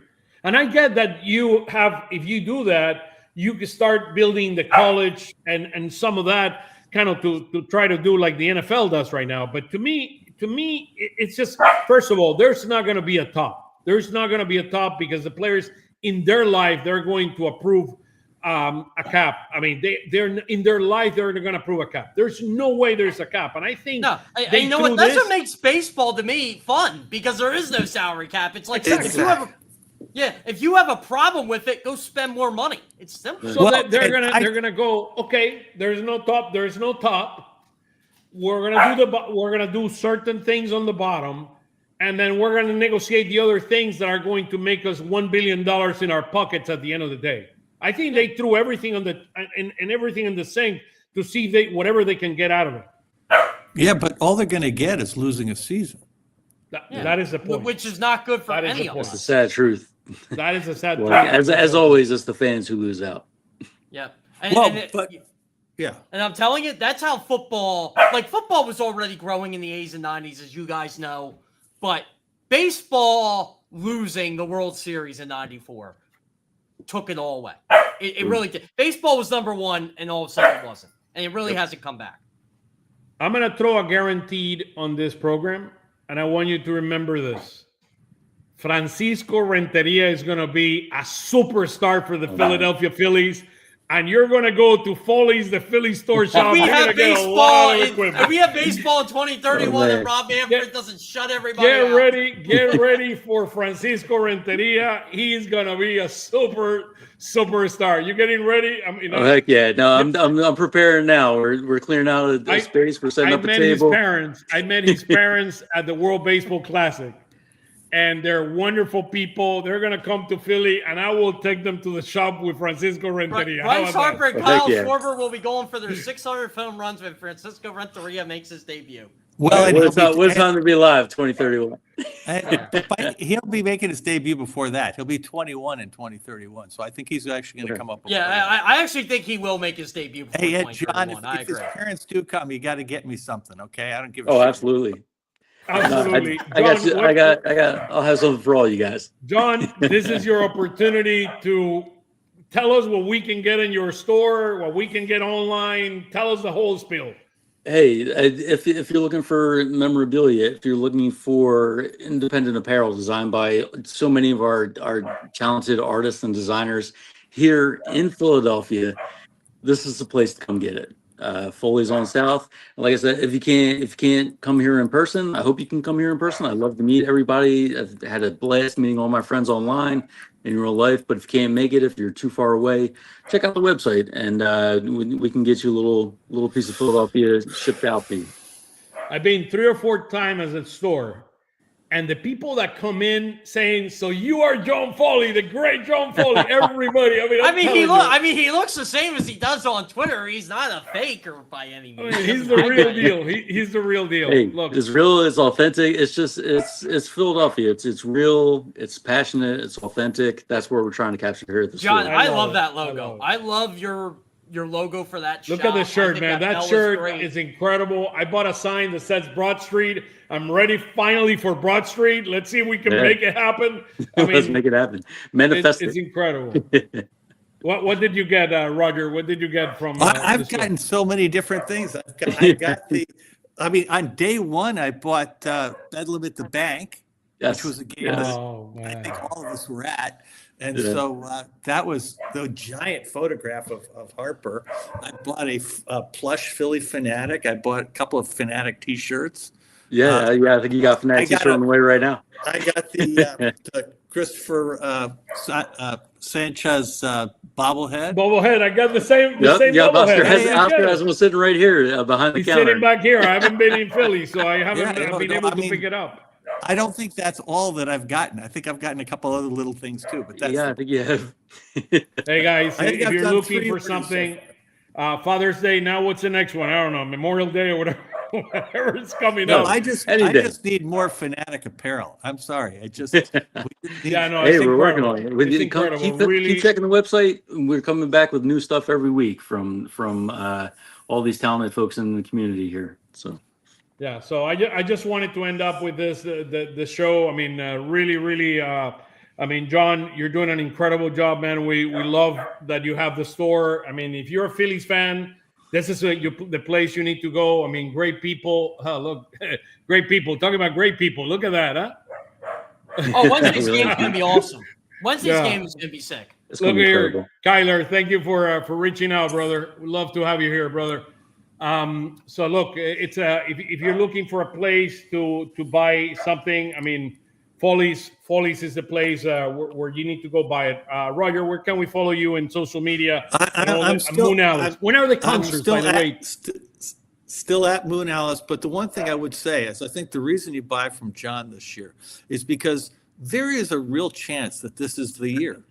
And I get that if you do that, you can start building the college and some of that kind of to try to do like the NFL does right now. But to me, it's just, first of all, there's not going to be a top. There's not going to be a top because the players in their life, they're going to approve a cap. I mean, they're in their life, they're going to approve a cap. There's no way there's a cap. And I think you know what? That's what makes baseball to me fun, because there is no salary cap. It's like if you have a problem with it, go spend more money. It's simple. So they're gonna go, okay, there's no top. We're gonna do certain things on the bottom, and then we're gonna negotiate the other things that are going to make us $1 billion in our pockets at the end of the day. I think they threw everything on everything in the sink to see whatever they can get out of it. Yeah, but all they're going to get is losing a season. That is the point. Which is not good for any of That's the us. sad truth. That is a sad Well, truth. as always, it's the fans who lose out. Yeah. Yeah. And I'm telling you, that's how football was already growing in the 80s and 90s, as you guys know. But baseball losing the World Series in 94 took it all away. It really did. Baseball was number one, and all of a sudden it wasn't. And it really hasn't come back. I'm going to throw a guaranteed on this program, and I want you to remember this. Francisco Renteria is going to be a superstar for the Philadelphia Phillies, and you're going to go to Foley's, the Philly store shop. We You're have gonna get a lot of baseball. equipment. We have baseball in 2031, and Rob Manfred doesn't shut everybody out. Get ready for Francisco Renteria. He's going to be a superstar. You getting ready? Oh, heck yeah! No, I'm preparing now. We're clearing out a space. We're setting up a table. I met his parents at the World Baseball Classic, and they're wonderful people. They're going to come to Philly, and I will take them to the shop with Francisco Renteria. Bryce Harper and Kyle Schwarber will be going for their 600 home runs when Francisco Renteria makes his debut. Well, what's time to be live? 2031. He'll be making his debut before that. He'll be 21 in 2031. So I think he's actually going to come up. I actually think he will make his debut before 2031. John, if his parents do come, you got to get me something, okay? I don't give a shit. Oh, absolutely. Absolutely. I'll have something for all you guys. John, this is your opportunity to tell us what we can get in your store, what we can get online. Tell us the whole spiel. Hey, if you're looking for memorabilia, if you're looking for independent apparel designed by so many of our talented artists and designers here in Philadelphia, this is the place to come get it. Foley's on South. Like I said, if you can't come here in person, I hope you can come here in person. I'd love to meet everybody. I've had a blast meeting all my friends online in real life, but if you can't make it, if you're too far away, check out the website, and we can get you a little piece of Philadelphia shipped out for you. I've been 3 or 4 times at the store, and the people that come in saying, "So you are John Foley, the great John Foley." Everybody, he looks the same as he does on Twitter. He's not a faker by any means. He's the real deal. He's the real deal. Hey, look, it's real. It's authentic. It's just it's Philadelphia. It's real. It's passionate. It's authentic. That's what we're trying to capture here at the John, store. I love that logo. I love your logo for that. Look at the shirt, man. That shirt is incredible. I bought a sign that says Broad Street. I'm ready finally for Broad Street. Let's see if we can make it happen. Let's make it happen. Manifest it's incredible. What did you get, Roger? What did you get from? I've gotten so many different things. I got on day one, I bought Bedlam at the Bank, which was a game that I think all of us were at. And so that was the giant photograph of Harper. I bought a plush Philly Fanatic. I bought a couple of Fanatic T-shirts. I think you got Fanatic T-shirt on the way right now. I got the Christopher Sanchez bobblehead. Bobblehead. I got the same bobblehead. Oscar has one sitting right here behind the counter. He's sitting back here. I haven't been in Philly, so I haven't been able to pick it up. I don't think that's all that I've gotten. I think I've gotten a couple other little things too. But that's I think you have. Hey guys, if you're looking for something, Father's Day. Now, what's the next one? I don't know, Memorial Day or whatever is coming up. I just need more Fanatic apparel. I'm sorry. We're working on it. Keep checking the website. We're coming back with new stuff every week from all these talented folks in the community here. So. Yeah, so I just wanted to end up with this the show. I mean, really, John, you're doing an incredible job, man. We love that you have the store. I mean, if you're a Phillies fan, this is the place you need to go. I mean, great people. Look, great people. Talking about great people. Look at that, huh? Oh, Wednesday's game is going to be awesome. Wednesday's game is going to be sick. Look here, Kyler. Thank you for reaching out, brother. We'd love to have you here, brother. So look, it's if you're looking for a place to buy something, I mean, Foley's is the place where you need to go buy it. Roger, where can we follow you in social media? Moon Alice. When are the concerts, by the way? Still at Moon Alice, but the one thing I would say is I think the reason you buy from John this year is because there is a real chance that this is the year.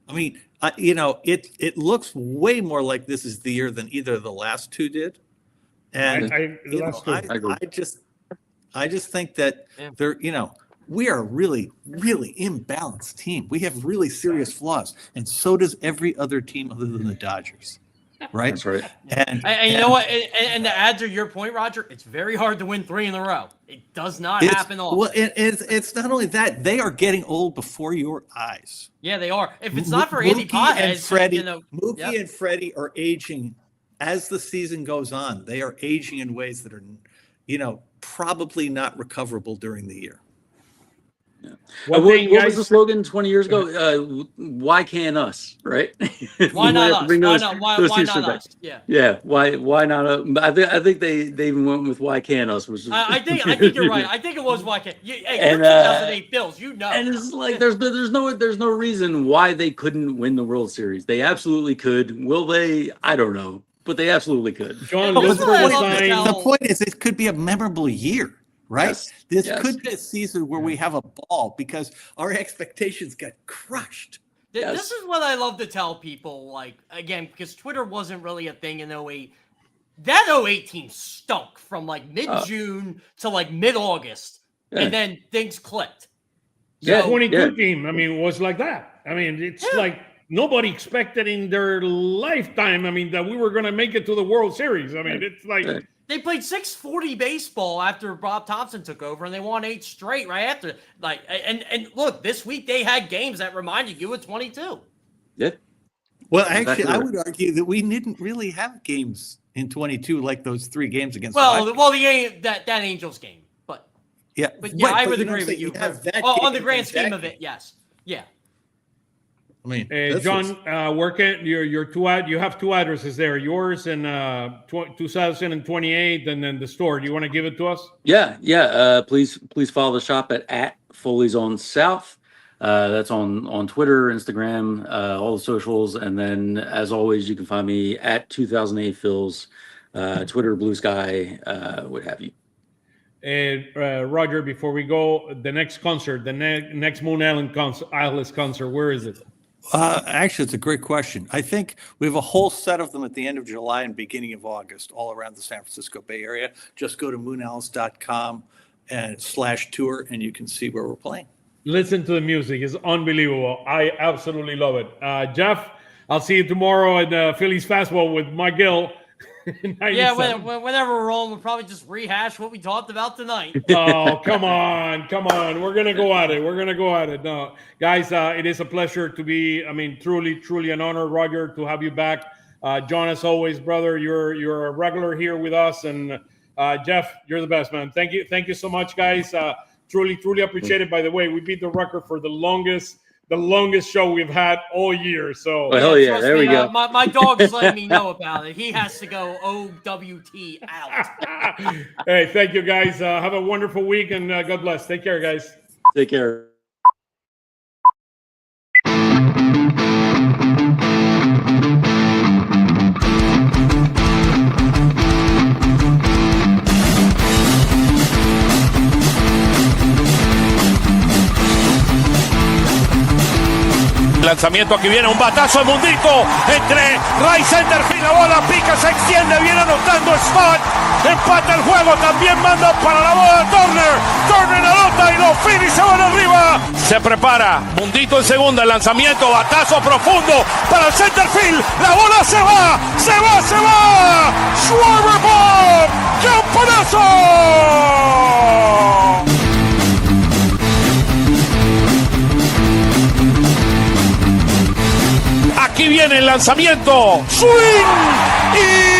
I mean, it looks way more like this is the year than either of the last two did. And I just think that they're, we are a really, really imbalanced team. We have really serious flaws, and so does every other team other than the Dodgers. Right. That's right. And you know what? And to add to your point, Roger, it's very hard to win 3 in a row. It does not happen often. Well, it's not only that, they are getting old before your eyes. Yeah, they are. If it's not for Andy Pothead, Mookie and Freddie are aging as the season goes on. They are aging in ways that are, probably not recoverable during the year. Yeah. What was the slogan 20 years ago? Why can't us? Right? Why not us? Why not us? Yeah. Yeah. Why not? I think they even went with why can't us? Which is, I think you're right. I think it was why can't. You're 2008 Bills. And it's like there's no reason why they couldn't win the World Series. They absolutely could. Will they? I don't know, but they absolutely could. John, the point is, it could be a memorable year. Right? Yes. This could be a season where we have a ball because our expectations got crushed. This is what I love to tell people, again, because Twitter wasn't really a thing in 08. That 08 team stunk from mid-June to mid-August, and then things clicked. The 22 team, it was like that. It's like nobody expected in their lifetime, that we were going to make it to the World Series. It's like... They played 640 baseball after Bob Thompson took over, and they won 8 straight right after. And look, this week they had games that reminded you of 22. Yeah. Well, actually, I would argue that we didn't really have games in 22 like those 3 games against. That Angels game, but I would agree with you. On the grand scheme of it, yes, yeah. John, working your two you have 2 addresses there, yours and 2028, and then the store. Do you want to give it to us? Yeah. Please follow the shop at Foley's on South. That's on Twitter, Instagram, all the socials, and then as always, you can find me at 2008 Phils, Twitter, Blue Sky, what have you. And Roger, before we go, the next concert, the next Moon Island concert, where is it? Actually, it's a great question. I think we have a whole set of them at the end of July and beginning of August, all around the San Francisco Bay Area. Just go to moonowls.com and /tour, and you can see where we're playing. Listen to the music. It's unbelievable. I absolutely love it. Jeff, I'll see you tomorrow at Phillies Fastball with Mike Gill. Yeah, whenever we're on, we'll probably just rehash what we talked about tonight. Oh, come on. We're going to go at it. No, guys, it is a pleasure to be, truly an honor, Roger, to have you back. John, as always, brother, you're a regular here with us. And Jeff, you're the best, man. Thank you so much, guys. Truly appreciate it. By the way, we beat the record for the longest show we've had all year. So hell yeah, there we go. My dog is letting me know about it. He has to go OWT out. Hey, thank you guys. Have a wonderful week, and God bless. Take care, guys. Take care. Lanzamiento, aquí viene un batazo de Mundito entre right center field, la bola pica, se extiende, viene anotando Stott, empata el juego, también manda para la bola Turner anota y los Phillies se van arriba. Se prepara Mundito en segunda, el lanzamiento, batazo profundo para el center field, la bola se va, Schwarber Bob, ¡campanazo! Aquí viene el lanzamiento. Swing y